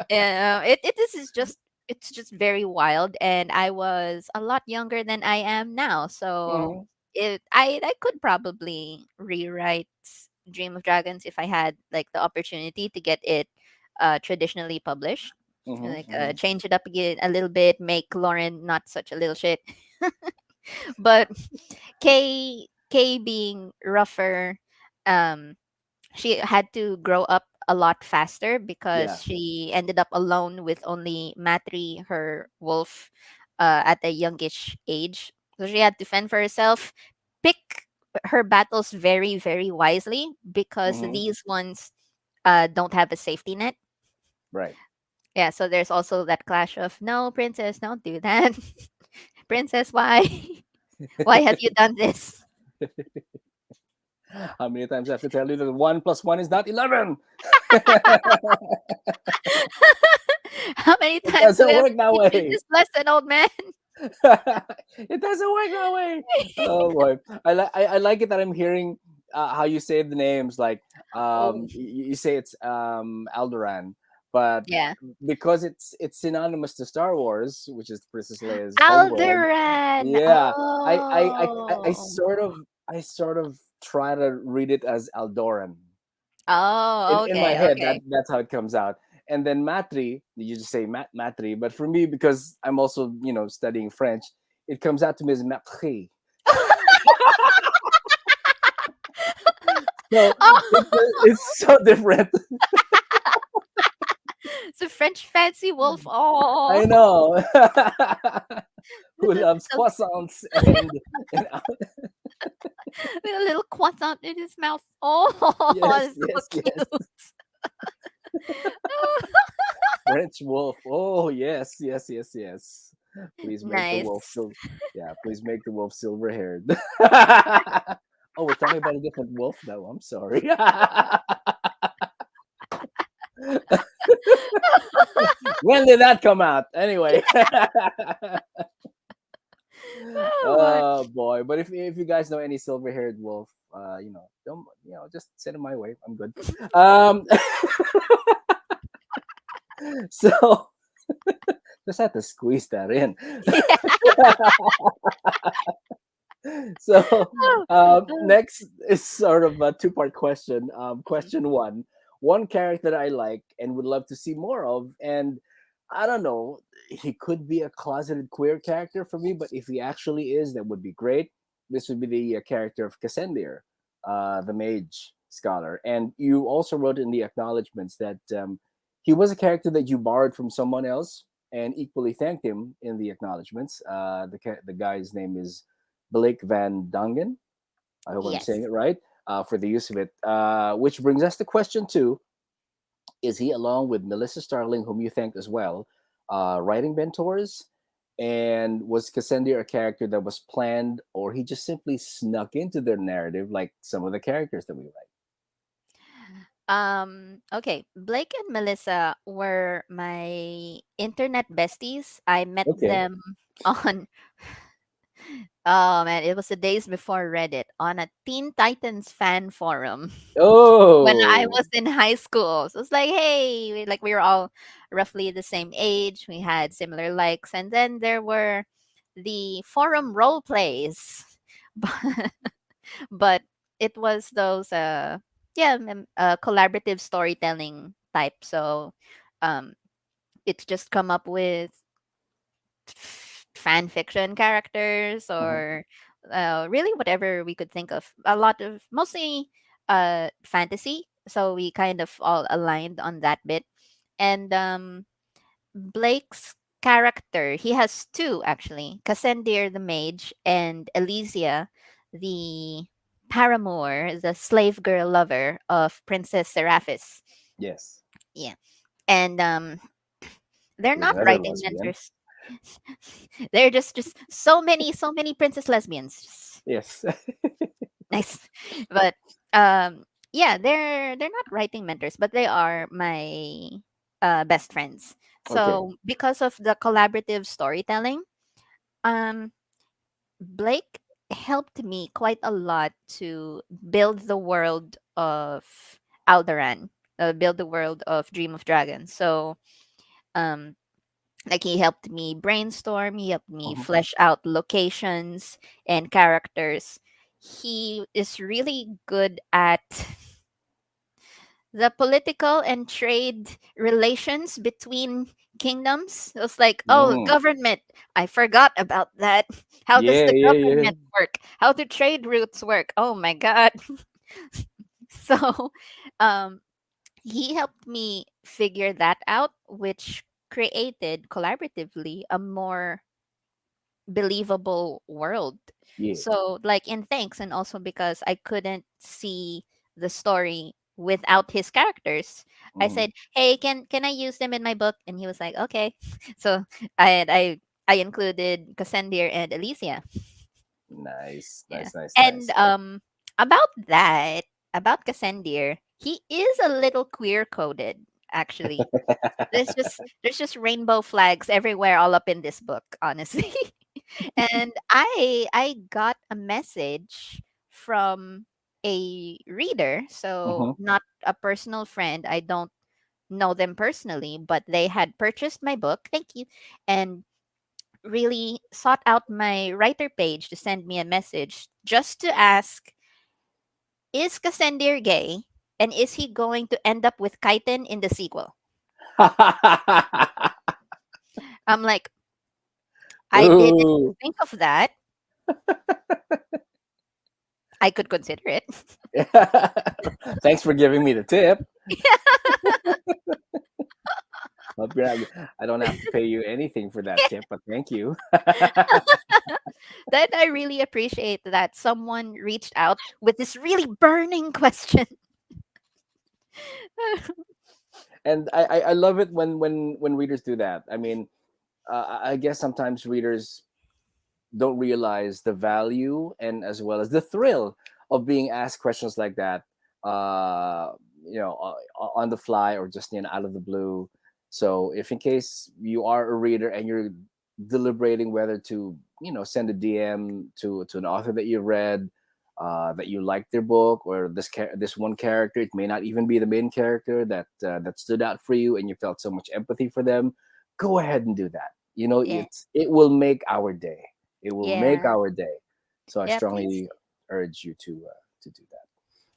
Yeah, this is just, it's just very wild, and I was a lot younger than I am now, so Mm-hmm. I could probably rewrite Dream of Dragons if I had like the opportunity to get it traditionally published. Like Mm-hmm. change it up again a little bit, make Lauren not such a little shit. But Kay being rougher, um she had to grow up a lot faster Yeah. because she ended up alone with only Matri, her wolf, at a youngish age. So she had to fend for herself, pick her battles very, very wisely, because Mm-hmm. these ones don't have a safety net. Right. Yeah, so there's also that clash of, no, princess, don't do that. Princess, why? Why have you done this? How many times I have to tell you that 1 plus 1 is not 11? How many It times do we doesn't have work to that teach you way. this lesson, old man? It doesn't work that way. Oh boy, I like it that I'm hearing how you say the names. Like Oh, you say it's Alderaan, but yeah. because it's synonymous to Star Wars, which is Princess Leia's homeworld. Alderan. Yeah, I Oh. sort of try to read it as Aldoran Oh, in my okay, head. okay. That's how it comes out. And then Matri, you just say Matri, but for me, because I'm also studying French, it comes out to me as Matri. So Oh, it's so different. it's a French fancy wolf. Oh, I know. with Who loves a, croissants and with a little croissant in his mouth. Oh, yes, it's so yes, yes. cute. French wolf. Oh yes, yes, yes, yes. Please make the wolf Nice. silver. Yeah, please make the wolf silver haired. Oh, we're talking about a different wolf now. I'm sorry. When did that come out? Anyway. Oh, my. Oh boy. But if you guys know any silver haired wolf, don't just send it my way. I'm good. Um so just have to squeeze that in. So next is sort of a two-part question. Question one character that I like and would love to see more of, and I don't know, he could be a closeted queer character for me, but if he actually is, that would be great. This would be the character of Cassendir, the mage scholar. And you also wrote in the acknowledgments that he was a character that you borrowed from someone else and equally thanked him in the acknowledgments. The guy's name is Blake Van Dongen. I hope I'm saying Yes. it right, for the use of it. Which brings us to question two. Is he, along with Melissa Starling, whom you thanked as well, writing mentors? And was Cassendia a character that was planned, or he just simply snuck into their narrative like some of the characters that we write? Okay, Blake and Melissa were my internet besties. I met Okay. them on oh man, it was the days before Reddit on a Teen Titans fan forum when I Oh, was in high school. So it's like, hey, we were all roughly the same age. We had similar likes, and then there were the forum role plays, but, but it was those collaborative storytelling type. So um, it's just come up with fan fiction characters mhm, or really whatever we could think of. A lot of mostly fantasy. So we kind of all aligned on that bit. And Blake's character, he has two actually, Cassendir the mage and Elysia, the paramour, the slave girl lover of Princess Seraphis. yes. Yeah. And they're Who's not another writing lesbian? mentors. They're just so many princess lesbians. Just Yes. nice. But um yeah, they're not writing mentors, but they are my best friends. Okay. So because of the collaborative storytelling, um Blake helped me quite a lot to build the world of Alderan, build the world of Dream of Dragons. So um like he helped me brainstorm, he helped me Mhm. flesh out locations and characters. He is really good at the political and trade relations between kingdoms. It was like, oh, Mm. government. I forgot about that. How does Yeah, the yeah, yeah. government work? How do trade routes work? Oh my god. So um he helped me figure that out, which created collaboratively a more believable world. Yeah. So, like in Thanks, and also because I couldn't see the story without his characters, I Mhm. said, "Hey, can I use them in my book?" And he was like, "Okay." So I included Cassendir and Alicia. Nice, Yeah, nice, nice, and nice. about that, about Cassendir, he is a little queer coded actually. There's just rainbow flags everywhere all up in this book, honestly. And I got a message from a reader, so Mhm. not a personal friend. I don't know them personally, but they had purchased my book. Thank you. And really sought out my writer page to send me a message just to ask, is Cassendir gay? And is he going to end up with Kaiten in the sequel? I'm like, I didn't Ooh. think of that. I could consider it. Thanks for giving me the tip. Hope you're not, I don't have to pay you anything for that tip, but thank you. Then I really appreciate that someone reached out with this really burning question. And I love it when readers do that. I mean, I guess sometimes readers don't realize the value and as well as the thrill of being asked questions like that, uh on the fly or just out of the blue. So if in case you are a reader and you're deliberating whether to send a DM to an author that you read, that you liked their book, or this one character, it may not even be the main character that stood out for you and you felt so much empathy for them, go ahead and do that. Yeah. It will make our day. It will make Yeah. our day. So I Yeah, please. strongly urge you to do that.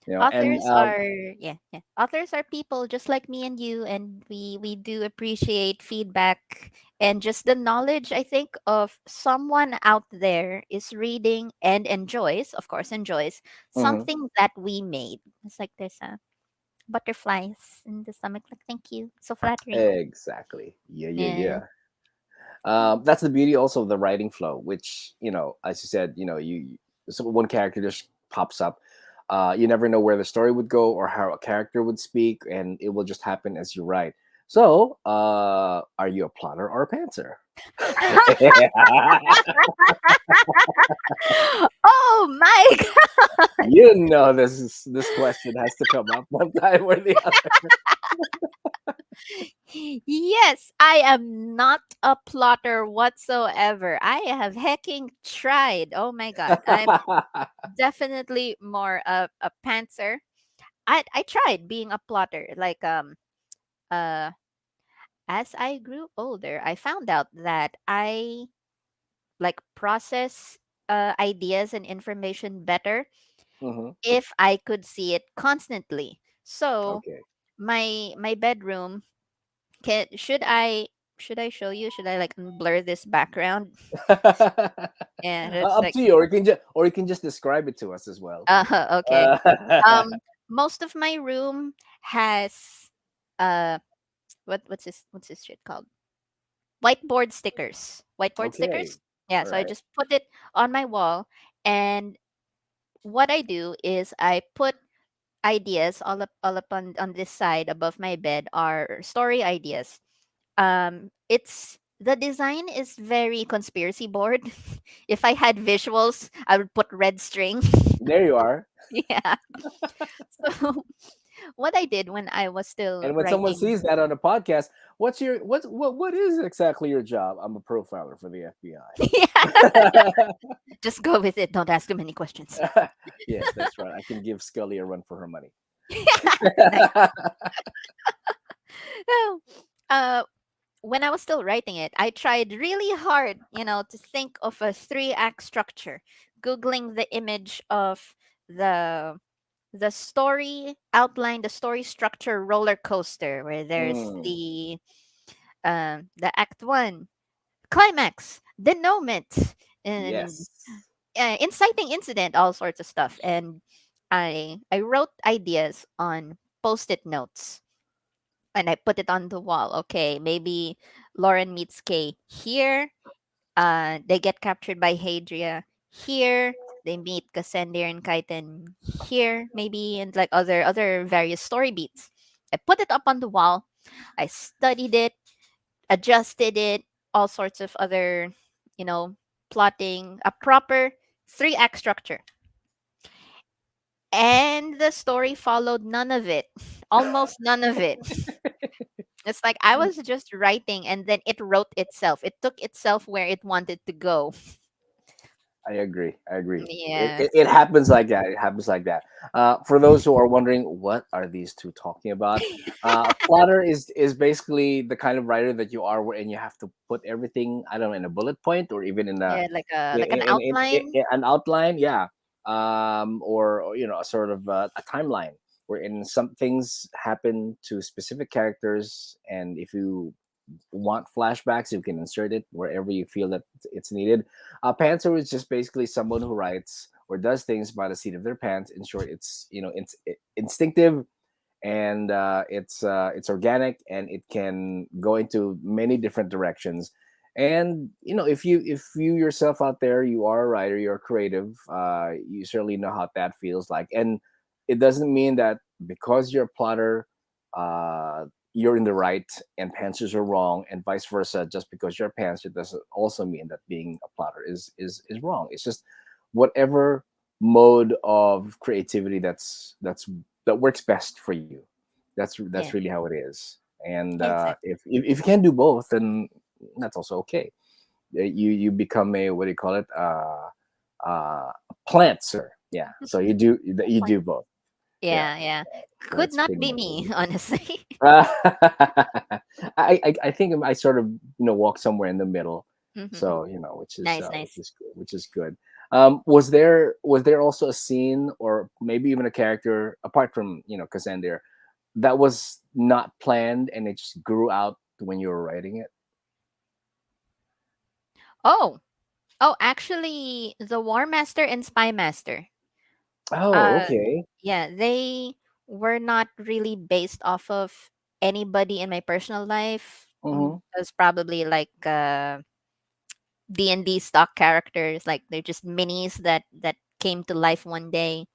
And Authors are yeah. Authors are people just like me and you, and we do appreciate feedback and just the knowledge, I think, of someone out there is reading and enjoys, of course, enjoys mhm, something that we made. It's like there's a butterflies in the stomach. Like, thank you. So flattering. exactly. Yeah, yeah, Yeah. yeah. That's the beauty also of the writing flow, which as you said, so one character just pops up. You never know where the story would go or how a character would speak, and it will just happen as you write. So, are you a plotter or a pantser? Oh my You know this question has to come up one time or the other. Yes, I am not a plotter whatsoever. I have hecking tried. Oh my god. I'm definitely more a pantser. I tried being a plotter. Like uh as I grew older, I found out that I like process ideas and information better Hmm. if I could see it constantly. So Okay. my bedroom should I show you? Should I like blur this background? Yeah, that's Up like to you, or you can just describe it to us as well. okay. Most of my room has uh what's this shit called? Whiteboard stickers. Whiteboard Okay. stickers. Yeah, All so I right. just put it on my wall, and what I do is I put ideas all up on this side above my bed are story ideas. It's the design is very conspiracy board. If I had visuals, I would put red string. There you are. Yeah. So what I did when I was still And when someone writing. sees that on a podcast, what is exactly your job? I'm a profiler for the Yeah, FBI. just go with it. Don't ask too many questions. Yes, that's right. I can give Scully a run for her money. Nice. So, uh, when I was still writing it, I tried really hard, to think of a three-act structure. Googling the image of the the story outline, the story structure roller coaster, where there's Mm, the act one climax, denouement, and yes. inciting incident, all sorts of stuff. And I wrote ideas on post-it notes and I put it on the wall. Okay, maybe Lauren meets Kay here. They get captured by Hadria here. They meet Cassander and Kaiten here, maybe, and like other various story beats. I put it up on the wall. I studied it, adjusted it, all sorts of other, you know, plotting a proper three-act structure. And the story followed none of it. Almost none of it. It's like I was just writing and then it wrote itself. It took itself where it wanted to go. I agree. I agree. It Yes. happens like that. It happens like that. For those who are wondering, what are these two talking about? A plotter is basically the kind of writer that you are, and you have to put everything, I don't know, in a bullet point or even in a Yeah, like an outline. in an outline, yeah, or a sort of a timeline wherein some things happen to specific characters, and if you want flashbacks, you can insert it wherever you feel that it's needed. Pantser is just basically someone who writes or does things by the seat of their pants. In short, it's it's instinctive, and it's organic, and it can go into many different directions. And if you yourself out there, you are a writer, you're creative, you certainly know how that feels like. And it doesn't mean that because you're a plotter, uh, you're in the right and pantsers are wrong, and vice versa. Just because you're a pantser doesn't also mean that being a plotter is wrong. It's just whatever mode of creativity that works best for you. That's Yeah, really how it is. And exactly. if you can do both, then that's also okay. You become a, what do you call it, a plantser. Yeah, so you Fine. do both. Yeah, Yeah, yeah. Could that's not pretty be much me, it. honestly. I think I sort of walk somewhere in the middle, Mhm. so Nice, nice. which is good. Was there also a scene or maybe even a character apart from Cassander that was not planned and it just grew out when you were writing it? Oh, actually, the War Master and Spy Master. Oh, Uh, okay. yeah, they were not really based off of anybody in my personal life. Mm-hmm. It was probably like D&D stock characters, like they're just minis that came to life one day,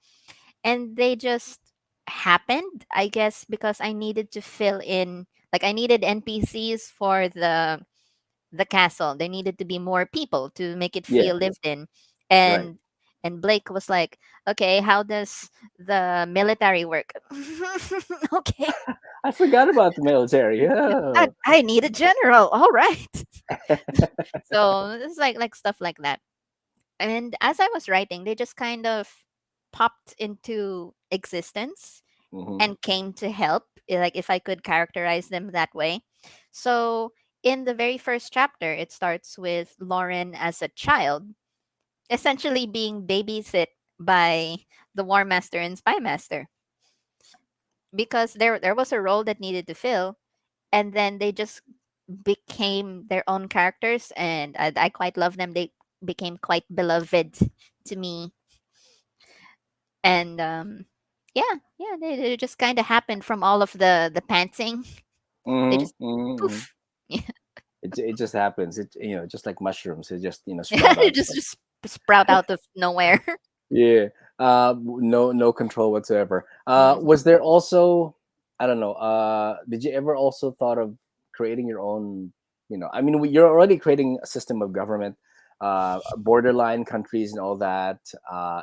and they just happened, I guess, because I needed to fill in Like I needed NPCs for the castle. There needed to be more people to make it Yeah. feel lived in. Right. And Blake was like, "Okay, how does the military work?" Okay, I forgot about the military. I, Yeah. I need a general. All right. So it's like stuff like that. And as I was writing, they just kind of popped into existence Hmm. and came to help, like if I could characterize them that way. So in the very first chapter, it starts with Lauren as a child, essentially being babysit by the War Master and Spy Master, because there was a role that needed to fill, and then they just became their own characters, and I quite love them. They became quite beloved to me, and yeah, they just kind of happened from all of the pantsing. They Hmm. just Hmm. poof. Yeah. It just happens. It just like mushrooms. It just sprout It out. just sprout out of nowhere. Yeah. No control whatsoever. Mhm. Was there also, I don't know, did you ever also thought of creating your own, I mean, you're already creating a system of government, borderline countries and all that,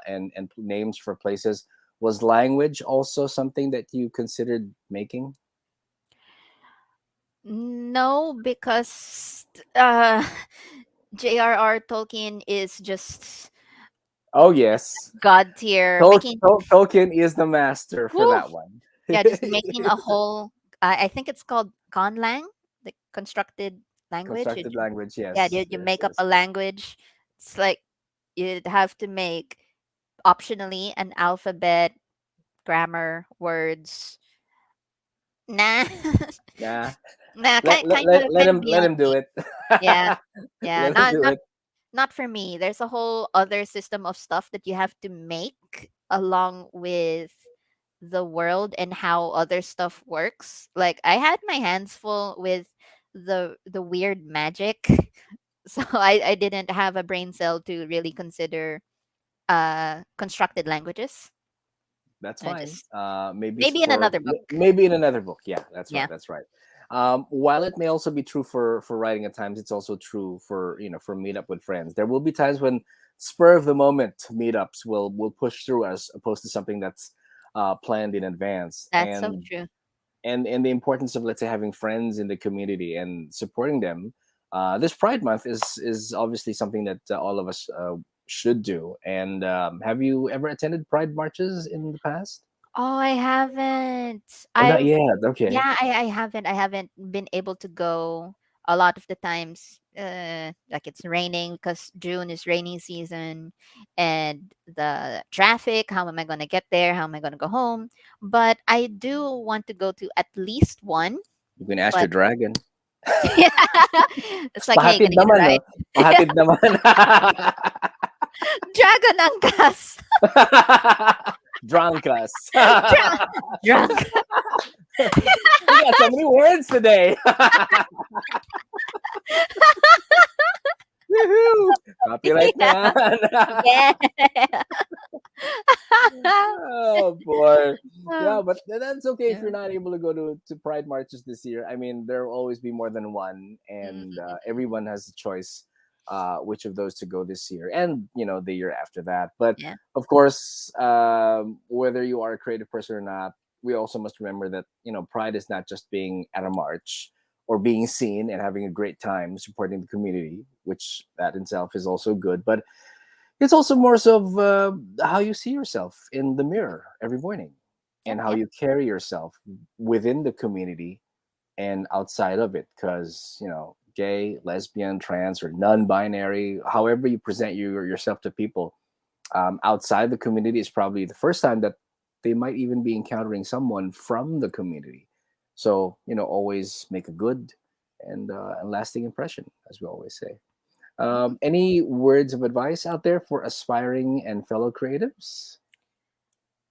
and names for places. Was language also something that you considered making? No, because J.R.R. Tolkien is just Oh, yes. god tier, making Tolkien is the master for woo, that one. yeah, just making a whole. I think it's called conlang, the constructed language. Constructed language, Yeah, yes, you yes, make up yes. a language. It's like you'd have to make optionally an alphabet, grammar, words. Nah, Nah, nah, let let, kind let, of let him let beyond him do me. it. Yeah, yeah, Let him do it. not for me. There's a whole other system of stuff that you have to make along with the world and how other stuff works. Like I had my hands full with the weird magic. So I didn't have a brain cell to really consider constructed languages. That's I fine. just Maybe maybe in for another book. maybe in another book. Yeah, that's right. Yeah. That's right. While it may also be true for writing at times, it's also true for for meetup with friends. There will be times when spur of the moment meetups will push through as opposed to something that's planned in advance. That's so true. And the importance of, let's say, having friends in the community and supporting them. This Pride Month is obviously something that all of us should do. And have you ever attended Pride marches in the past? Oh, I haven't. Oh, not I've yet. Okay. Yeah, I haven't. I haven't been able to go a lot of the times. Like it's raining because June is rainy season, and the traffic. How am I going to get there? How am I going to go home? But I do want to go to at least one. You can ask your But dragon. yeah, it's like, hey, Pahatid can I get a naman, no? ride? Pahatid naman. Dragon Angkas, Drunkus. drunk. We got so many words today. Woohoo! Copyright Yeah, naman. yeah. Oh boy. Oh, Yeah, but that's okay if yeah. you're not able to go to Pride marches this year. I mean, there will always be more than one, and Mhm. everyone has a choice which of those to go this year, and the year after that. But Yeah. of course, whether you are a creative person or not, we also must remember that Pride is not just being at a march or being seen and having a great time supporting the community, which that itself is also good, but it's also more so of how you see yourself in the mirror every morning Yep. and how Yep. you carry yourself within the community and outside of it. Because, gay, lesbian, trans, or non binary, however you present yourself to people outside the community is probably the first time that they might even be encountering someone from the community. So, always make a good and lasting impression, as we always say. Mhm. Any words of advice out there for aspiring and fellow creatives?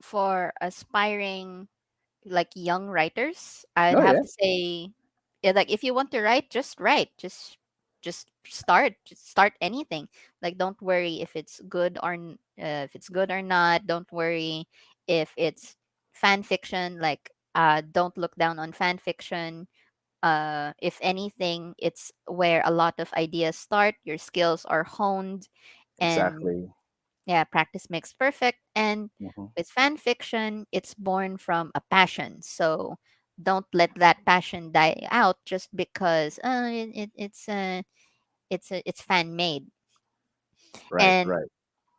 For aspiring like young writers, I'd Oh have yeah, to say, yeah, like if you want to write, just write. Just start. Just start anything. Like don't worry if it's good or not. Don't worry if it's fan fiction. Like don't look down on fan fiction. If anything, it's where a lot of ideas start, your skills are honed, and Exactly. yeah, practice makes perfect. And Hmm. with fan fiction, it's born from a passion. So don't let that passion die out just because it's fan made. Right, And right.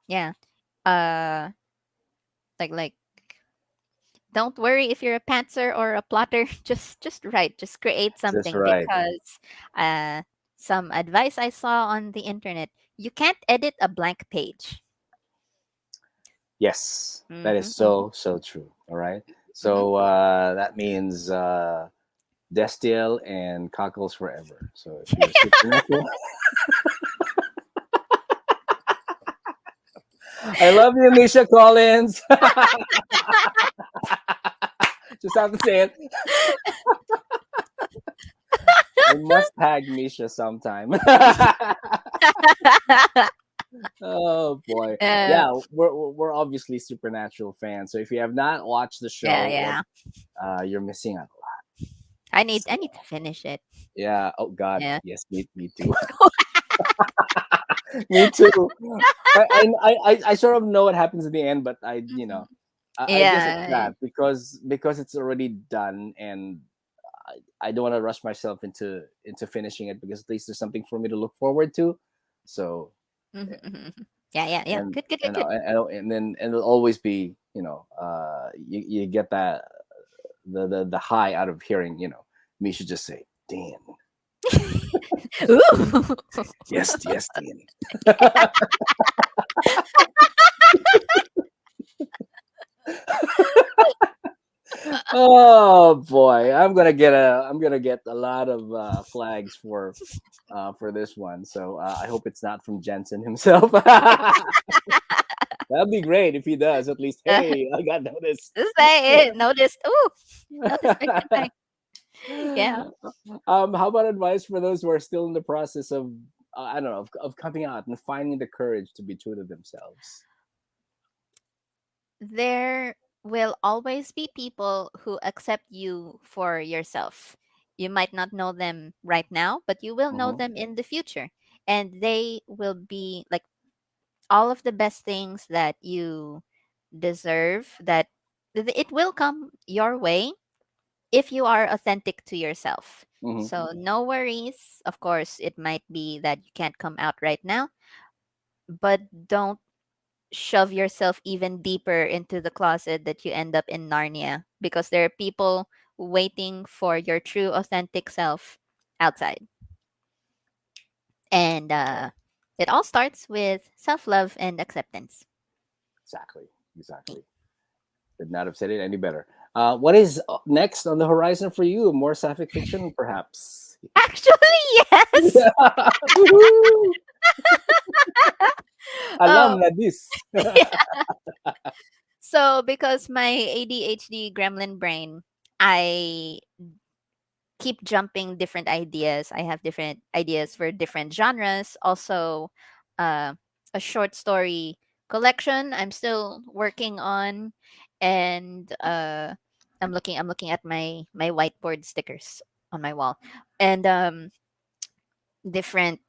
yeah, uh, like don't worry if you're a pantser or a plotter. Just write, just create Just something right. because uh, some advice I saw on the internet: you can't edit a blank page. Yes, that is Mm-hmm, mm-hmm, so so true. All right. mm-hmm. So that means Destiel and cockles forever. So if you're supernatural, I love you, Misha Collins. Just have to say it. I must tag Misha sometime. Oh boy, uh, yeah, we're obviously supernatural fans. So if you have not watched the yeah, show, yeah. you're missing out. I need to finish it. Yeah. Oh God. Yeah. Yes. Me too. Me too. I sort of know what happens in the end, but I guess it's Yeah. that because it's already done, and I don't want to rush myself into finishing it because at least there's something for me to look forward to. So Mhm, yeah, mhm, mhm. Yeah, yeah, yeah. and Good, good, good, and good. then it'll always be you get that the high out of hearing me should just say Dan. Ooh. Yes, yes, Dan. Oh boy, I'm gonna get a lot of flags for this one. So I hope it's not from Jensen himself. That'd be great if he does. At least, hey, I got noticed. Just say it. Noticed. Ooh. Noticed right away. Yeah. How about advice for those who are still in the process of I don't know of coming out and finding the courage to be true to themselves? There will always be people who accept you for yourself. You might not know them right now, but you will know Hmm. them in the future. And they will be like all of the best things that you deserve, that it will come your way if you are authentic to yourself. Hmm. So no worries. Of course, it might be that you can't come out right now, but don't shove yourself even deeper into the closet that you end up in Narnia, because there are people waiting for your true authentic self outside. And it all starts with self-love and acceptance. Exactly, exactly. Could not have said it any better. What is next on the horizon for you? More sapphic fiction, perhaps? Actually, yes. Woohoo! Alam Oh, na this. so because my ADHD gremlin brain, I keep jumping different ideas. I have different ideas for different genres. Also, uh, a short story collection I'm still working on, and I'm looking at my whiteboard stickers on my wall, and different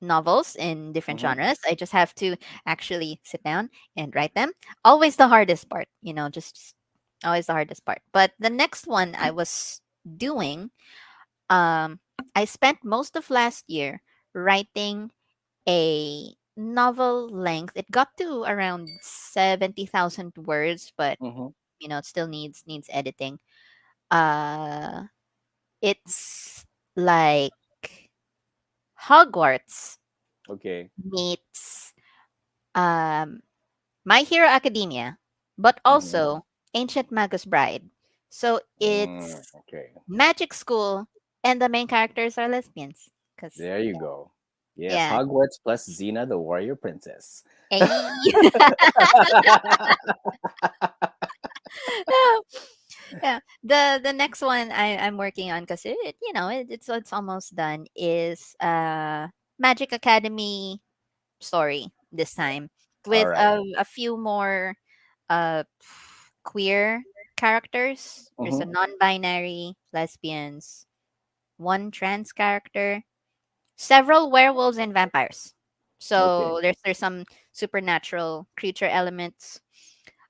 novels in different Hmm. genres. I just have to actually sit down and write them. Always the hardest part, just always the hardest part. But the next one I was doing, um, I spent most of last year writing a novel length. It got to around 70,000 words, but Hmm. it still needs editing. Uh, it's like Hogwarts Okay. meets um, My Hero Academia, but Hmm. also Ancient Magus Bride. So it's Okay. magic school, and the main characters are lesbians. Cause There you go. Yes, yeah, Hogwarts plus Xena, the warrior princess. ay. Yeah. The next one I'm working on, because it's almost done, is Magic Academy story this time, All with right. a few more uh queer characters. There's a Mm-hmm. non-binary, lesbians, one trans character, several werewolves and vampires. Okay. So there's some supernatural creature elements.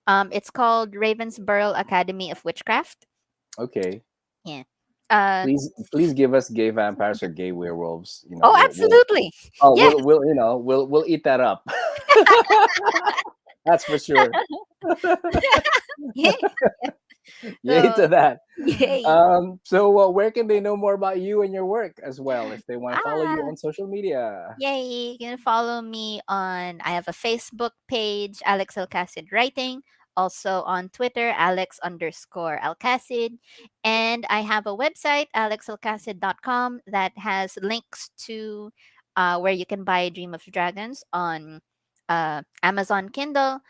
It's called Ravensborough Academy of Witchcraft. Okay. Yeah. Uh, Please give us gay vampires or gay werewolves. You know, oh, we'll absolutely. oh Yes. we'll we'll eat that up. That's for sure. Yeah. Yay to So, that. yay. So where can they know more about you and your work as well if they want to follow you Ah, on social media? yay. You can follow me I have a Facebook page, Alex Alcacid Writing. Also on Twitter, Alex_Alcacid. And I have a website, alexalcacid.com, that has links to where you can buy Dream of Dragons on Amazon Kindle,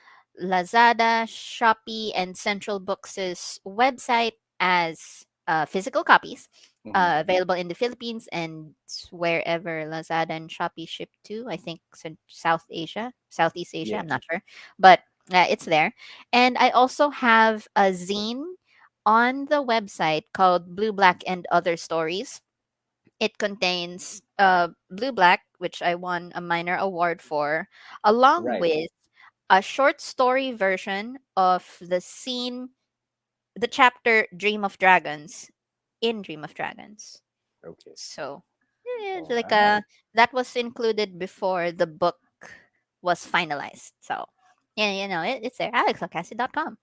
Lazada, Shopee, and Central Books' website as physical copies, Mhm. available in the Philippines and wherever Lazada and Shopee ship to. I think South Asia, Southeast Asia. Yeah. I'm not sure, but it's there. And I also have a zine on the website called Blue, Black, and Other Stories. It contains Blue Black, which I won a minor award for, along Right. with a short story version of the chapter Dream of Dragons in Dream of Dragons. Okay. So yeah, it's All like right. that was included before the book was finalized. So yeah, it's there. AlexLacassie.com.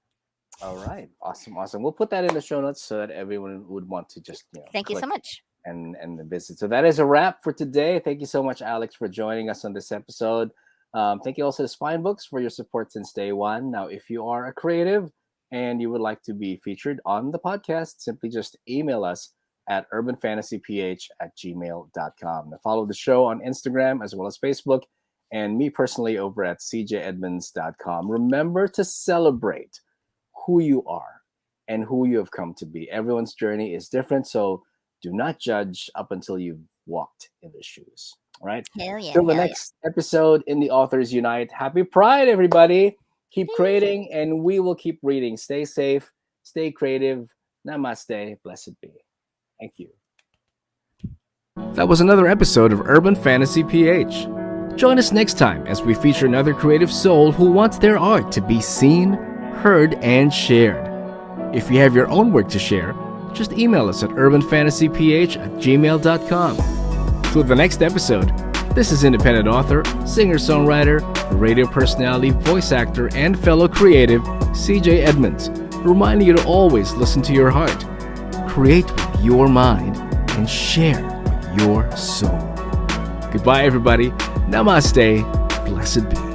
All right. Awesome. Awesome. We'll put that in the show notes so that everyone would want to just, Thank you so click much. and visit. So that is a wrap for today. Thank you so much, Alex, for joining us on this episode. Thank you also to Spine Books for your support since day one. Now, if you are a creative and you would like to be featured on the podcast, simply just email us at urbanfantasyph@gmail.com. Now, follow the show on Instagram as well as Facebook, and me personally over at cjedmunds.com. Remember to celebrate who you are and who you have come to be. Everyone's journey is different, so do not judge up until you've walked in the shoes. All right. Hell yeah, Till the hell yeah. next episode in the Authors Unite. Happy Pride, everybody. Keep Yay. creating, and we will keep reading. Stay safe, stay creative. Namaste. Blessed be. Thank you. That was another episode of Urban Fantasy PH. Join us next time as we feature another creative soul who wants their art to be seen, heard, and shared. If you have your own work to share, just email us at urbanfantasyph@gmail.com. Till the next episode, this is independent author, singer-songwriter, radio personality, voice actor, and fellow creative, CJ Edmunds, reminding you to always listen to your heart, create with your mind, and share with your soul. Goodbye, everybody. Namaste. Blessed be.